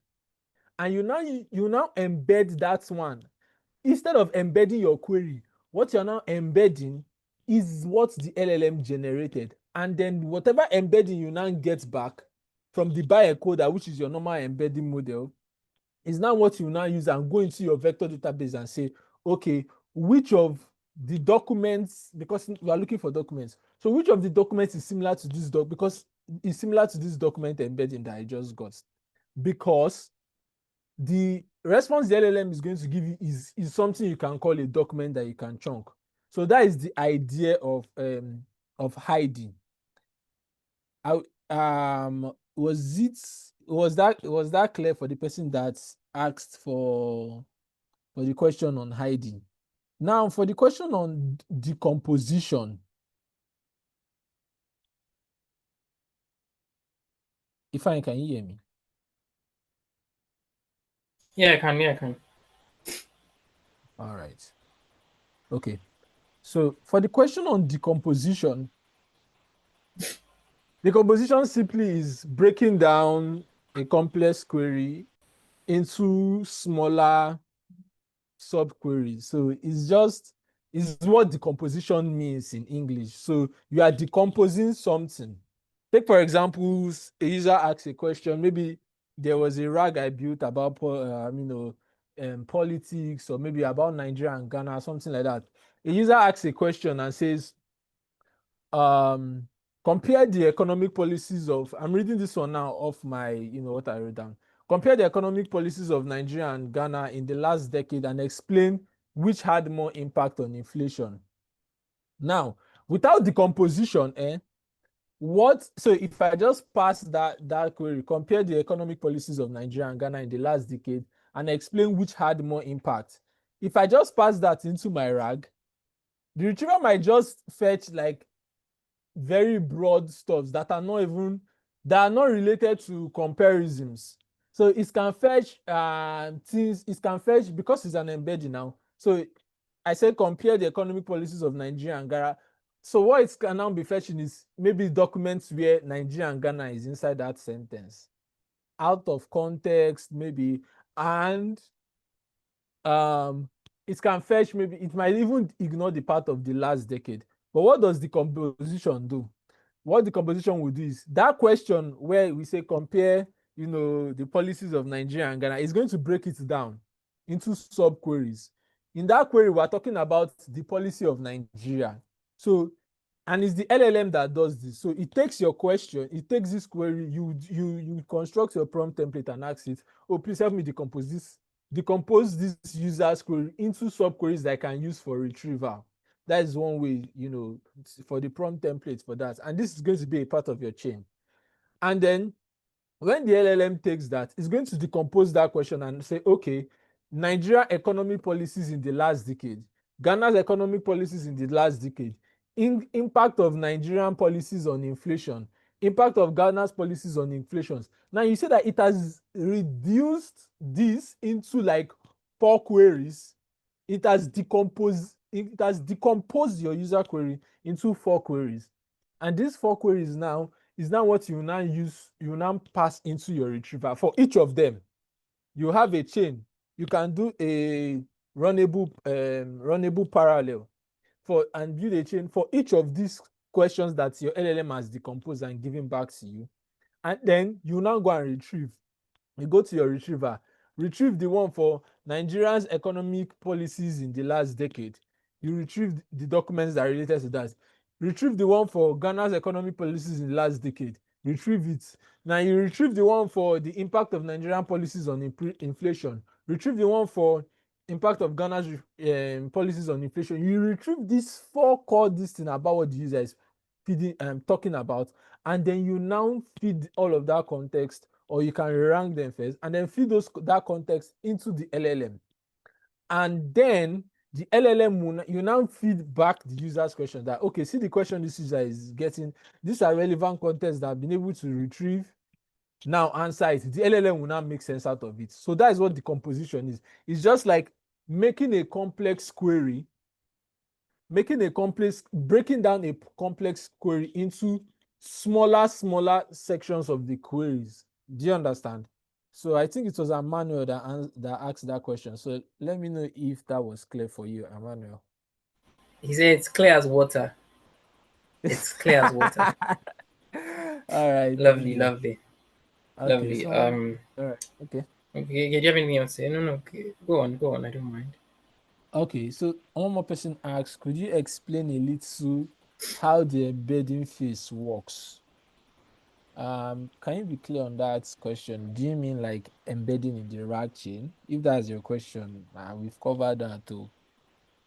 and you now embed that one. Instead of embedding your query, what you're now embedding is what the LLM generated. And then whatever embedding you now get back from the biocoder, which is your normal embedding model, is now what you now use and go into your vector database and say, okay, which of the documents, because we are looking for documents, so which of the documents is similar to this doc, because it's similar to this document embedding that I just got. Because the response the LLM is going to give you is something you can call a document that you can chunk. So that is the idea of hiding. I, was that clear for the person that asked for the question on hiding? Now for the question on decomposition, if I can you hear me? Yeah, I can. Yeah, I can. All right. Okay. So for the question on decomposition simply is breaking down a complex query into smaller subqueries. So it's just is what decomposition means in English. So you are decomposing something. Take for example, a user asks a question. Maybe there was a rag I built about politics, or maybe about Nigeria and Ghana, something like that. A user asks a question and says, um compare the economic policies of, I'm reading this one now off my, what I wrote down. Compare the economic policies of Nigeria and Ghana in the last decade and explain which had more impact on inflation. Now, without decomposition, what so if I just pass that query, compare the economic policies of Nigeria and Ghana in the last decade and explain which had more impact. If I just pass that into my rag, the retriever might just fetch like very broad stuffs that are not related to comparisons. So it can fetch things, it can fetch because it's an embedding now. So I said compare the economic policies of Nigeria and Ghana. So what it can now be fetching is maybe documents where Nigeria and Ghana is inside that sentence. Out of context, maybe, and um it can fetch, maybe it might even ignore the part of the last decade. But what does the composition do? What the composition will do is that question where we say compare, the policies of Nigeria and Ghana, is going to break it down into sub queries. In that query, we're talking about the policy of Nigeria. So, and it's the LLM that does this. So it takes your question, it takes this query, you construct your prompt template and ask it, oh, please help me decompose this user's query into sub queries that I can use for retrieval. That is one way, for the prompt template for that. And this is going to be a part of your chain. And then when the LLM takes that, it's going to decompose that question and say, okay, Nigeria economic policies in the last decade, Ghana's economic policies in the last decade, impact of Nigerian policies on inflation, impact of Ghana's policies on inflation. Now you say that it has reduced this into like 4 queries. It has decomposed your user query into 4 queries. And these 4 queries now is now what you now use, you now pass into your retriever. For each of them, you have a chain. You can do a runnable parallel and build a chain for each of these questions that your LLM has decomposed and given back to you. And then you now go and retrieve. You go to your retriever, retrieve the one for Nigeria's economic policies in the last decade. You retrieve the documents that are related to that. Retrieve the one for Ghana's economic policies in the last decade. Retrieve it. Now you retrieve the one for the impact of Nigerian policies on inflation. Retrieve the one for impact of Ghana's policies on inflation. You retrieve these 4 core this thing about what the user is talking about, and then you now feed all of that context, or you can rank them first and then feed that context into the LLM. And then the LLM will, you now feed back the user's question that, okay, see the question this user is getting, these are relevant contexts that I've been able to retrieve. Now answer it. The LLM will now make sense out of it. So that is what the composition is. It's just like making a complex query, breaking down a complex query into smaller sections of the queries. Do you understand? So I think it was Emmanuel that asked that question. So let me know if that was clear for you, Emmanuel. He said it's clear as water. It's clear as water. All right, thank Lovely, you. lovely, Okay, lovely. so all right, okay. Okay, do you have anything else to say? No, no. Okay. Go on. I don't mind. Okay, so one more person asks, could you explain a little how the embedding phase works? Can you be clear on that question? Do you mean like embedding in the RAG chain? If that's your question, we've covered that too.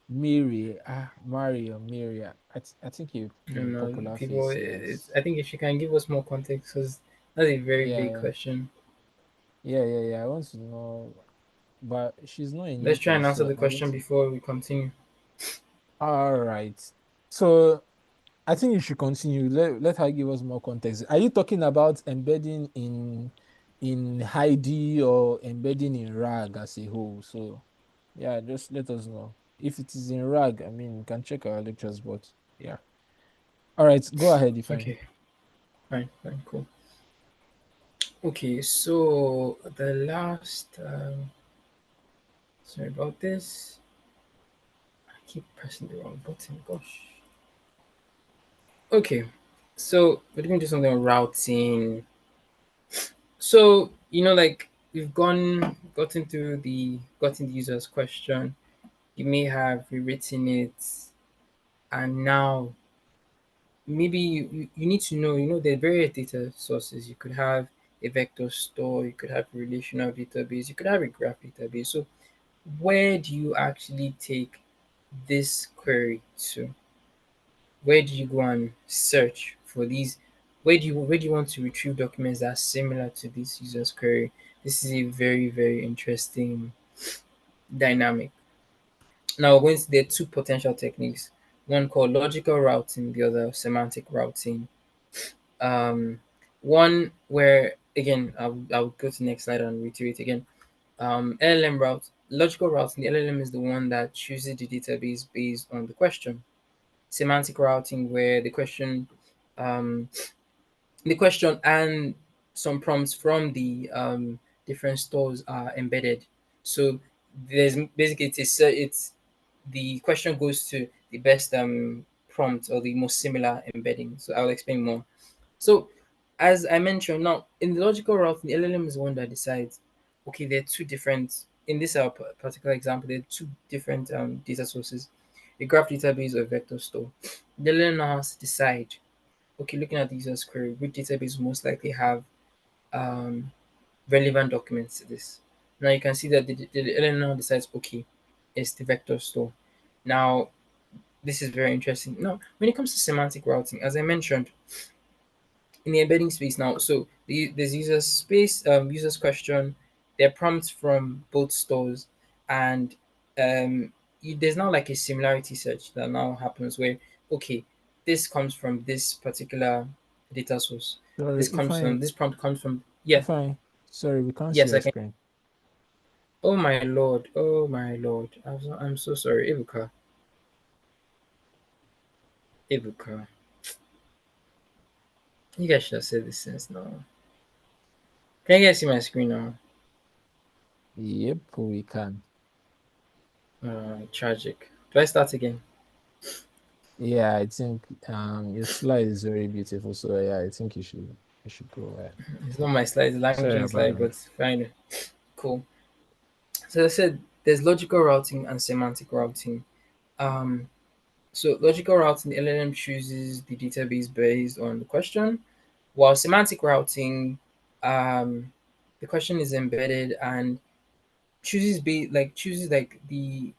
Mary or Miria. I think you've No, been a no. popular People, face, yes. I think if you can give us more context, because that's a very Yeah, big yeah, question. yeah. I want to know, but she's not in Let's try UK, and answer so the I'm going question to. before we continue. All right. So I think you should continue. Let her give us more context. Are you talking about embedding in Heidi or embedding in RAG as a whole? So Yeah, just let us know. If it is in RAG, I mean, you can check our lectures, but yeah. All right, go ahead, if I. Okay, fine, fine, cool. Okay, so the last, sorry about this. I keep pressing the wrong button. Gosh. Okay, so we're going to do something on routing. So like we've gotten the user's question. You may have rewritten it, and now maybe you need to know. There are various data sources. You could have a vector store. You could have a relational database. You could have a graph database. So where do you actually take this query to? Where do you go and search for these? Where do you want to retrieve documents that are similar to this user's query? This is a very, very interesting dynamic. Now we're going to there are two potential techniques, one called logical routing, the other semantic routing. um One where, again, I'll go to the next slide and reiterate again. LLM route, logical routing, the LLM is the one that chooses the database based on the question. Semantic routing, where um, the question and some prompts from the different stores are embedded. So there's basically it's the question goes to the best prompt or the most similar embedding. So I'll explain more. So, as I mentioned, now in the logical routing, the LLM is the one that decides. Okay, there are two different. In this particular example, there are two different data sources: a graph database or a vector store. The LLM now has to decide. Okay, looking at the user's query, which database will most likely have um, relevant documents to this. Now you can see that the LLM now decides. Okay, it's the vector store. Now this is very interesting. Now, when it comes to semantic routing, as I mentioned, in the embedding space now. So there's user space, user's question, there are prompts from both stores, and there's now like a similarity search that now happens where, okay, this comes from this particular data source. Sorry, This prompt comes from, yeah, if I, sorry, we can't see yes, your I can. screen. Oh my lord, oh my lord, I'm so sorry, Ibuka. You guys should have said this since now. Can you guys see my screen now? Yep, we can. Tragic. Do I start again? Yeah, I think your slide is very beautiful. So yeah, I think you should go ahead. It's not my slide, it's Sorry languaging about slide, that. but fine. Cool. So as I said, there's logical routing and semantic routing. Um, so logical routing, the LLM chooses the database based on the question, while semantic routing, um, the question is embedded and chooses like the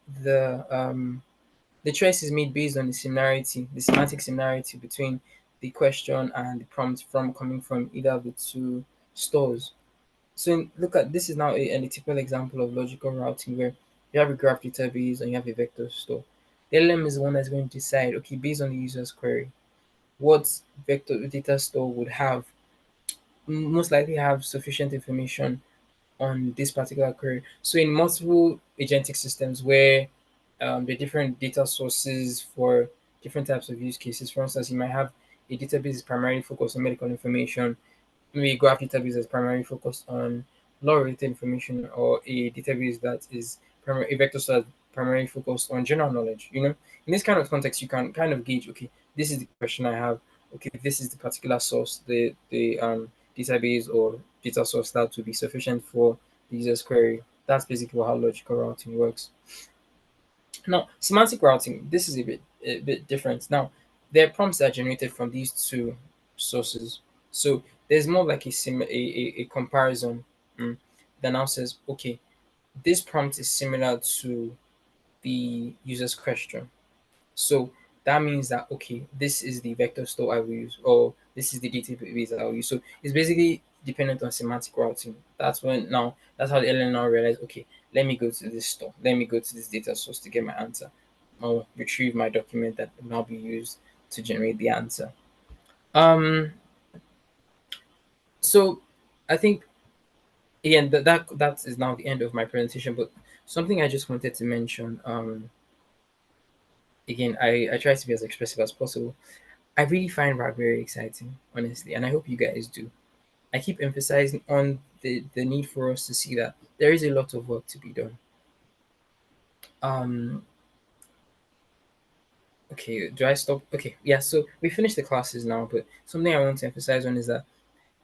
choice is made based on the semantic similarity between the question and the prompt from coming from either of the two stores. So look at this is now a typical example of logical routing where you have a graph database and you have a vector store. The LLM is the one that's going to decide, okay, based on the user's query, what vector data store would have most likely have sufficient information on this particular query. So in multiple agentic systems where the different data sources for different types of use cases, for instance, you might have a database primarily focused on medical information, maybe a graph database that's primarily focused on law-related information, or a database that is a vector that's primarily focused on general knowledge. In this kind of context, you can kind of gauge, okay, this is the question I have. Okay, this is the particular source, the database or data source that will be sufficient for the user's query. That's basically how logical routing works. Now, semantic routing, this is a bit different. Now, there are prompts that are generated from these two sources. So there's more like a comparison that now says, okay, this prompt is similar to the user's question. So that means that, okay, this is the vector store I will use, or this is the database I will use. So it's basically dependent on semantic routing. That's how the LLM now realize, okay, let me go to this store, let me go to this data source to get my answer, or retrieve my document that will now be used to generate the answer. Um, so I think again that is now the end of my presentation. But something I just wanted to mention. Again, I try to be as expressive as possible. I really find rap very exciting, honestly, and I hope you guys do. I keep emphasizing on the need for us to see that there is a lot of work to be done. Um, okay, do I stop? Okay, yeah. So we finished the classes now, but something I want to emphasize on is that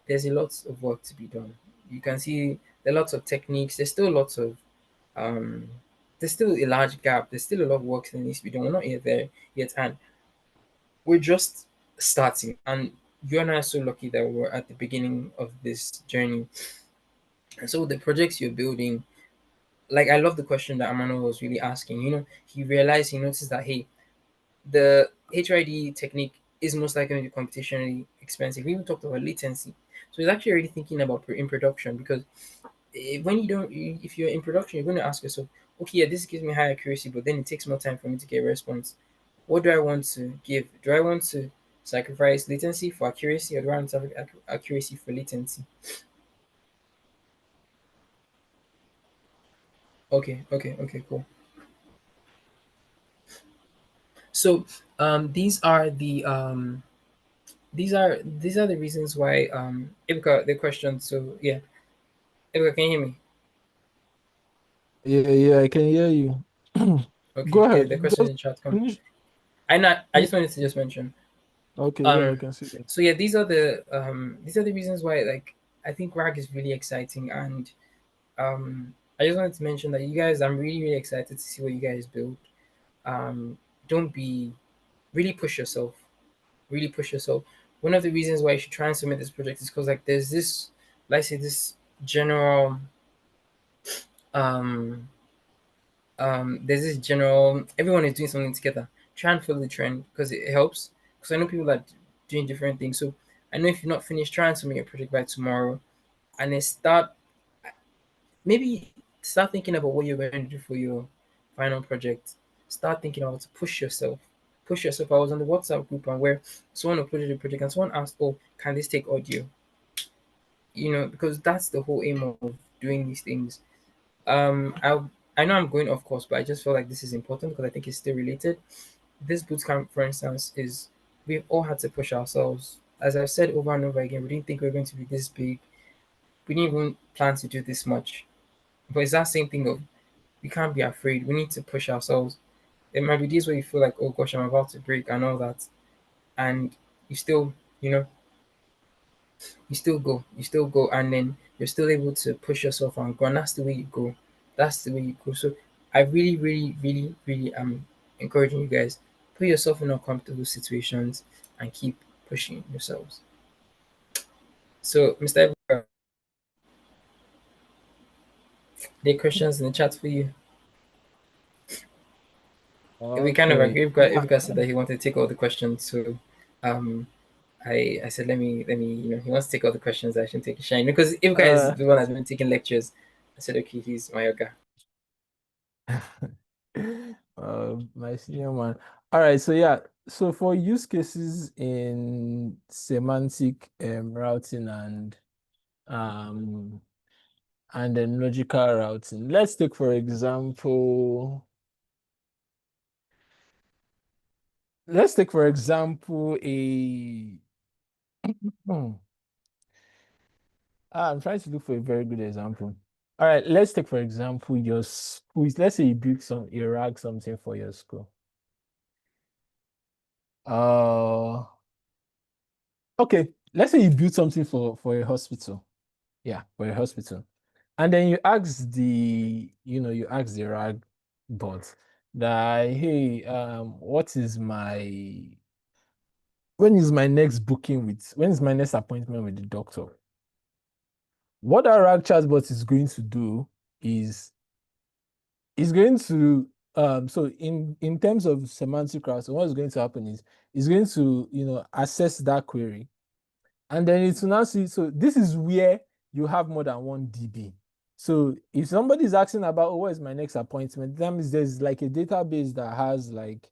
there's a lot of work to be done. You can see there are lots of techniques. There's still lots of um, there's still a large gap. There's still a lot of work that needs to be done. We're not yet there yet, and we're just starting. And you and I are so lucky that we're at the beginning of this journey. And so the projects you're building, like I love the question that Amano was really asking. He noticed that hey, the HID technique is most likely going to be computationally expensive. We even talked about latency. So he's actually already thinking about in production because when you don't, if you're in production, you're going to ask yourself, okay, yeah, this gives me high accuracy, but then it takes more time for me to get a response. What do I want to give? Do I want to sacrifice latency for accuracy, or do I want to have accuracy for latency? Okay, okay, okay, cool. So these are the reasons why Ibka the question. So yeah, Ibka, can you hear me? Yeah, yeah, I can hear you. Go Okay, yeah, the ahead. question Just in chat come. finish. I just wanted to just mention. Okay, yeah, I Um, can see that. so yeah, these are the reasons why like I think RAG is really exciting, and I just wanted to mention that you guys, I'm really really excited to see what you guys build. Um, don't be really push yourself, really push yourself. One of the reasons why you should try and submit this project is because like there's this, let's say this general um there's this general everyone is doing something together. Try and follow the trend because it helps. Because I know people are doing different things. So I know if you're not finished, try and submit your project by tomorrow, and then maybe start thinking about what you're going to do for your final project. Start thinking about to push yourself. Push yourself. I was on the WhatsApp group and where someone uploaded a project and someone asked, "Oh, can this take audio?" Because that's the whole aim of doing these things. I know I'm going off course, but I just feel like this is important because I think it's still related. This bootcamp, for instance, is we've all had to push ourselves. As I've said over and over again, we didn't think we were going to be this big. We didn't even plan to do this much. But it's that same thing of we can't be afraid. We need to push ourselves. There might be days where you feel like, oh gosh, I'm about to break and all that, and you still, you know, you still go, and then you're still able to push yourself and go. And that's the way you go. That's the way you go. So I really, really, really, really am encouraging you guys, put yourself in uncomfortable situations and keep pushing yourselves. So, Mr. Ebuka, there are questions in the chat for you. We kind of Okay. agree. Yeah. Ebuka said that he wanted to take all the questions. So, um, I said let me he wants to take all the questions. I shouldn't take a shine because Ibuka is Uh, the one that's been taking lectures. I said okay, he's my yoga. my senior man. All right. So yeah. So for use cases in semantic routing um and then logical routing, let's take for example. Let's take for example a. Hmm, I'm trying to look for a very good example. All right. Let's take for example your school. Let's say you build you rag something for your school. Uh. Okay, let's say you build something for a hospital. Yeah, for a hospital. And then you ask the rag bot that, hey, when is my next appointment with the doctor? What that rag chatbot is going to do is going to so in terms of semantic routing, what is going to happen is it's going to assess that query. And then it's now see, so this is where you have more than one DB. So if somebody is asking about, oh, what is my next appointment, that means there's like a database that has like,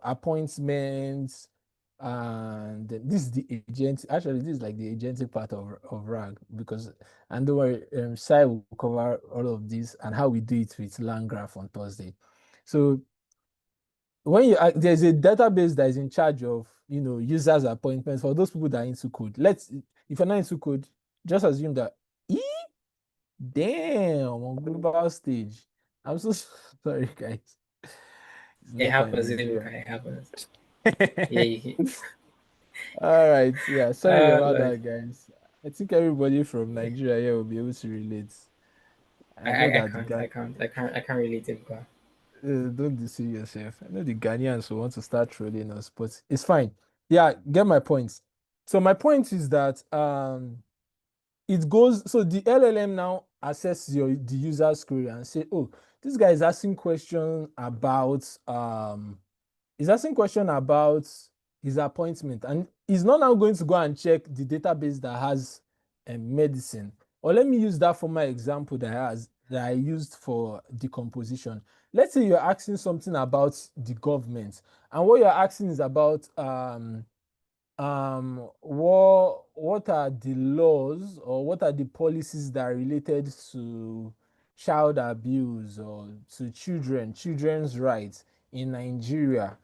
appointments, And this is the agent. Actually, this is like the agentic part of RAG because, and don't worry, Sai will cover all of this and how we do it with LangGraph on Thursday. So when there's a database that is in charge of users appointments for those people that are into code. If you're not into code, just assume that damn on global stage. I'm so sorry, guys. It's It local in happens, it Nigeria. happens. Yeah, All right, yeah. Sorry about like that, guys. I think everybody from Nigeria here will be able to relate. I, I know I that the can't, guy. I can't relate it, but Don't deceive yourself. I know the Ghanaians will want to start trolling us, but it's fine. Yeah, get my points. So my point is that it goes so the LLM now assess the user's query and say, oh, this guy is asking question about his appointment, and he's not now going to go and check the database that has medicine. Or let me use that for my example that I used for decomposition. Let's say you're asking something about the government, and what you're asking is about what are the laws or what are the policies that are related to child abuse or to children's rights in Nigeria.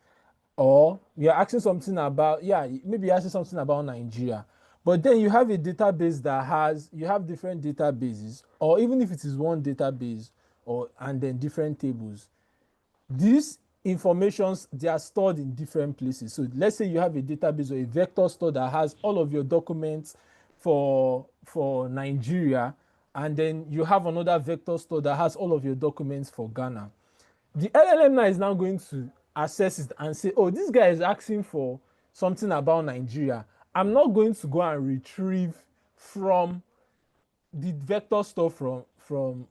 Or you're asking something about, yeah, maybe you're asking something about Nigeria, but then you have a database you have different databases, or even if it is one database, or and then different tables. These informations, they are stored in different places. So let's say you have a database or a vector store that has all of your documents for Nigeria, and then you have another vector store that has all of your documents for Ghana. The LLM now is now going to assess it and say, oh, this guy is asking for something about Nigeria. I'm not going to go and retrieve from the vector store from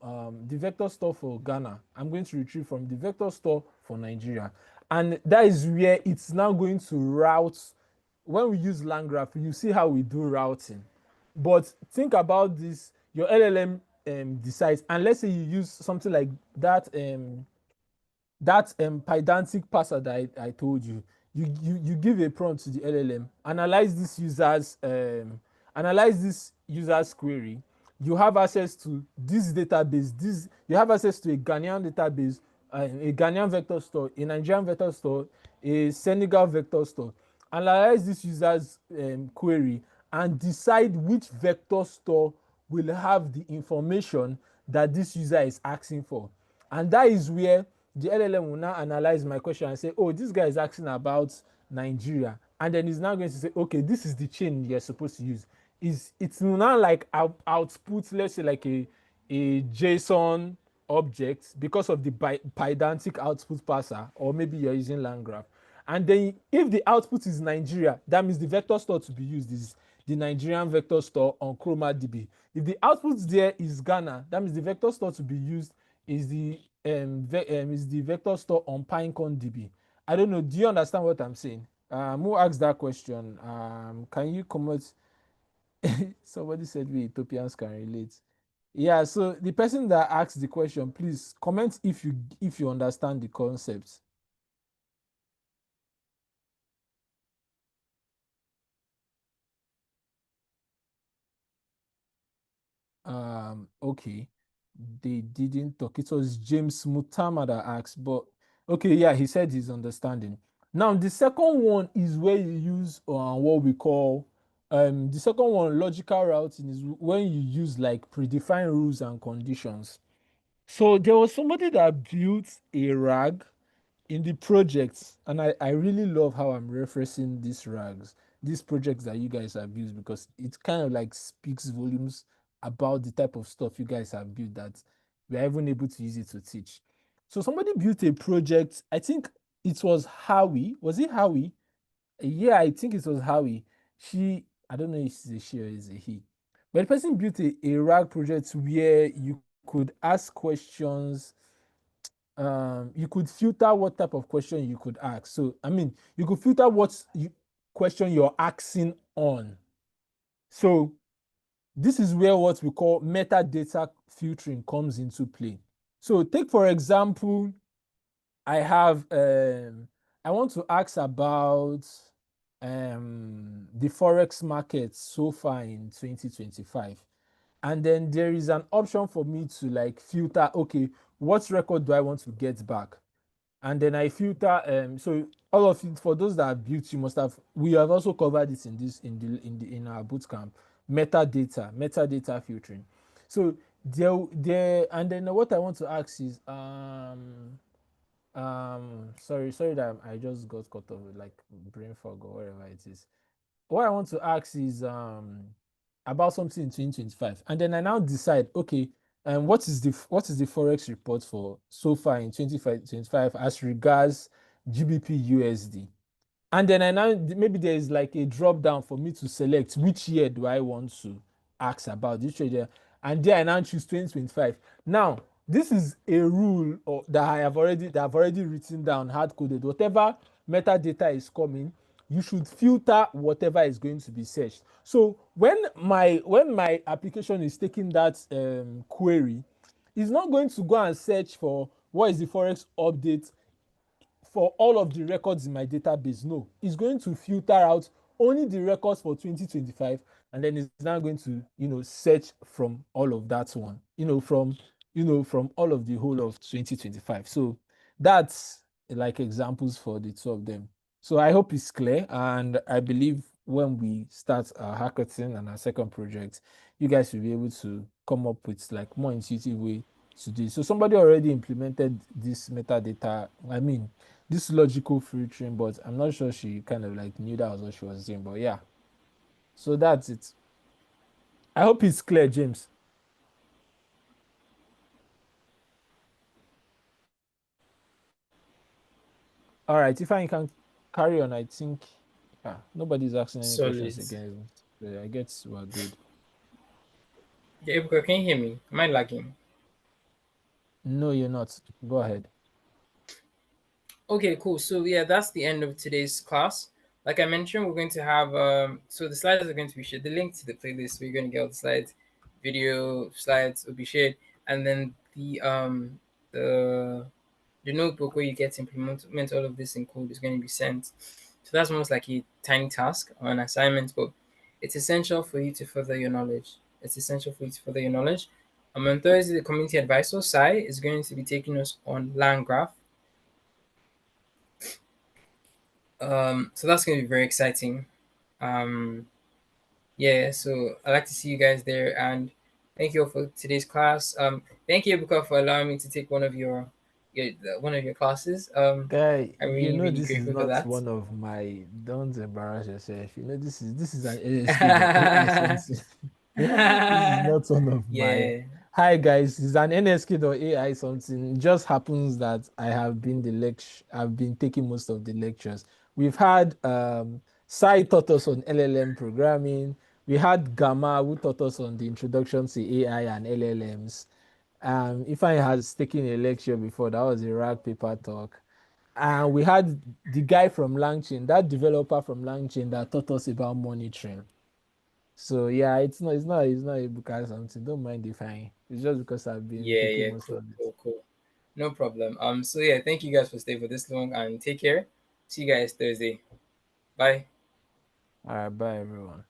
the vector store for Ghana. I'm going to retrieve from the vector store for Nigeria. And that is where it's now going to route. When we use LangGraph, you see how we do routing. But think about this, your LLM decides, and let's say you use something like that pedantic parser that I told you. You give a prompt to the LLM, analyze this user's query. You have access to this database. This You have access to a Ghanaian database, a Ghanaian vector store, a Nigerian vector store, a Senegal vector store. Analyze this user's query and decide which vector store will have the information that this user is asking for. And that is where the LLM will now analyze my question and say, oh, this guy is asking about Nigeria. And then he's now going to say, okay, this is the chain you're supposed to use. It's now like output, let's say like a JSON object because of the pedantic output parser, or maybe you're using LangGraph. And then if the output is Nigeria, that means the vector store to be used is the Nigerian vector store on ChromaDB. If the output there is Ghana, that means the vector store to be used is the vector store on PineConDB. I don't know. Do you understand what I'm saying? Who asked that question? Can you comment? Somebody said we Ethiopians can relate. Yeah. So the person that asked the question, please comment if you understand the concept. Okay. They didn't talk. It was James Mutama that asked, but okay, yeah, he said his understanding. Now, the second one is where you use what we call the second one, logical routing, is when you use like predefined rules and conditions. So there was somebody that built a RAG in the projects, and I really love how I'm referencing these projects that you guys have built, because it kind of like speaks volumes about the type of stuff you guys have built that we're even able to use it to teach. So somebody built a project. I think it was Howie. Was it Howie? Yeah, I think it was Howie. I don't know if it's a she or is a he, but the person built a RAG project where you could ask questions. You could filter what type of question you could ask. So I mean, you could filter question you're asking on. So this is where what we call metadata filtering comes into play. So take for example, I have I want to ask about the forex market so far in 2025. And then there is an option for me to like filter, okay, what record do I want to get back? And then I filter. So all of it, for those that have built, you must have. We have also covered this in this in our bootcamp. Metadata filtering. So there, and then what I want to ask is sorry that I just got caught up with like brain fog or whatever it is. What I want to ask is about something in 2025, and then I now decide, okay, what is the forex report for so far in 2025 as regards GBP USD, and then I now maybe there is like a drop down for me to select which year do I want to ask about this trade, and there I now choose 2025. Now this is a rule that I've already written down, hard coded. Whatever metadata is coming, you should filter whatever is going to be searched. So when my application is taking that query, it's not going to go and search for what is the forex update for all of the records in my database. No, it's going to filter out only the records for 2025, and then it's now going to search from all of that one, from all of the whole of 2025. So that's like examples for the two of them. So I hope it's clear, and I believe when we start our hackathon and our second project, you guys will be able to come up with like more intuitive way to do it. So somebody already implemented this metadata, I mean this logical filtering, but I'm not sure she kind of like knew that was what she was doing. But yeah, so that's it. I hope it's clear, James. All right, if I can carry on, I think nobody's asking any questions Solid. again. So I guess we're good. Yeah, Ebuka, can you hear me? Am I lagging? No, you're not. Go ahead. Okay, cool. So yeah, that's the end of today's class. Like I mentioned, we're going to have so the slides are going to be shared. The link to the playlist where you're going to get all the slides, video slides will be shared, and then the notebook where you get to implement all of this in code is going to be sent. So that's almost like a tiny task or an assignment, but it's essential for you to further your knowledge. It's essential for you to further your knowledge. On Thursday, the community advisor, Sai, is going to be taking us on land graph. So that's going to be very exciting. Um, yeah, so I'd like to see you guys there, and thank you all for today's class. Thank you, Ebuka, for allowing me to take one of your classes. Guy, I'm really, really this is grateful for not that. one of my. Don't embarrass yourself. This is an NSK or AI something. This is not one of my. Yeah, Hi guys, it's an NSK or AI something. It just happens that I've been taking most of the lectures. We've had Sai taught us on LLM programming. We had Gamma who taught us on the introduction to AI and LLMs. Ifeanyi has taken a lecture before, that was a rag paper talk. And we had the guy from Langchain, that developer from Langchain that taught us about monitoring. So yeah, it's not a book or something. Don't mind if I. It's just because I've been yeah, taking yeah. most Cool, of it. cool, cool. No problem. So yeah, thank you guys for staying for this long, and take care. See you guys Thursday. Bye. All right, bye everyone.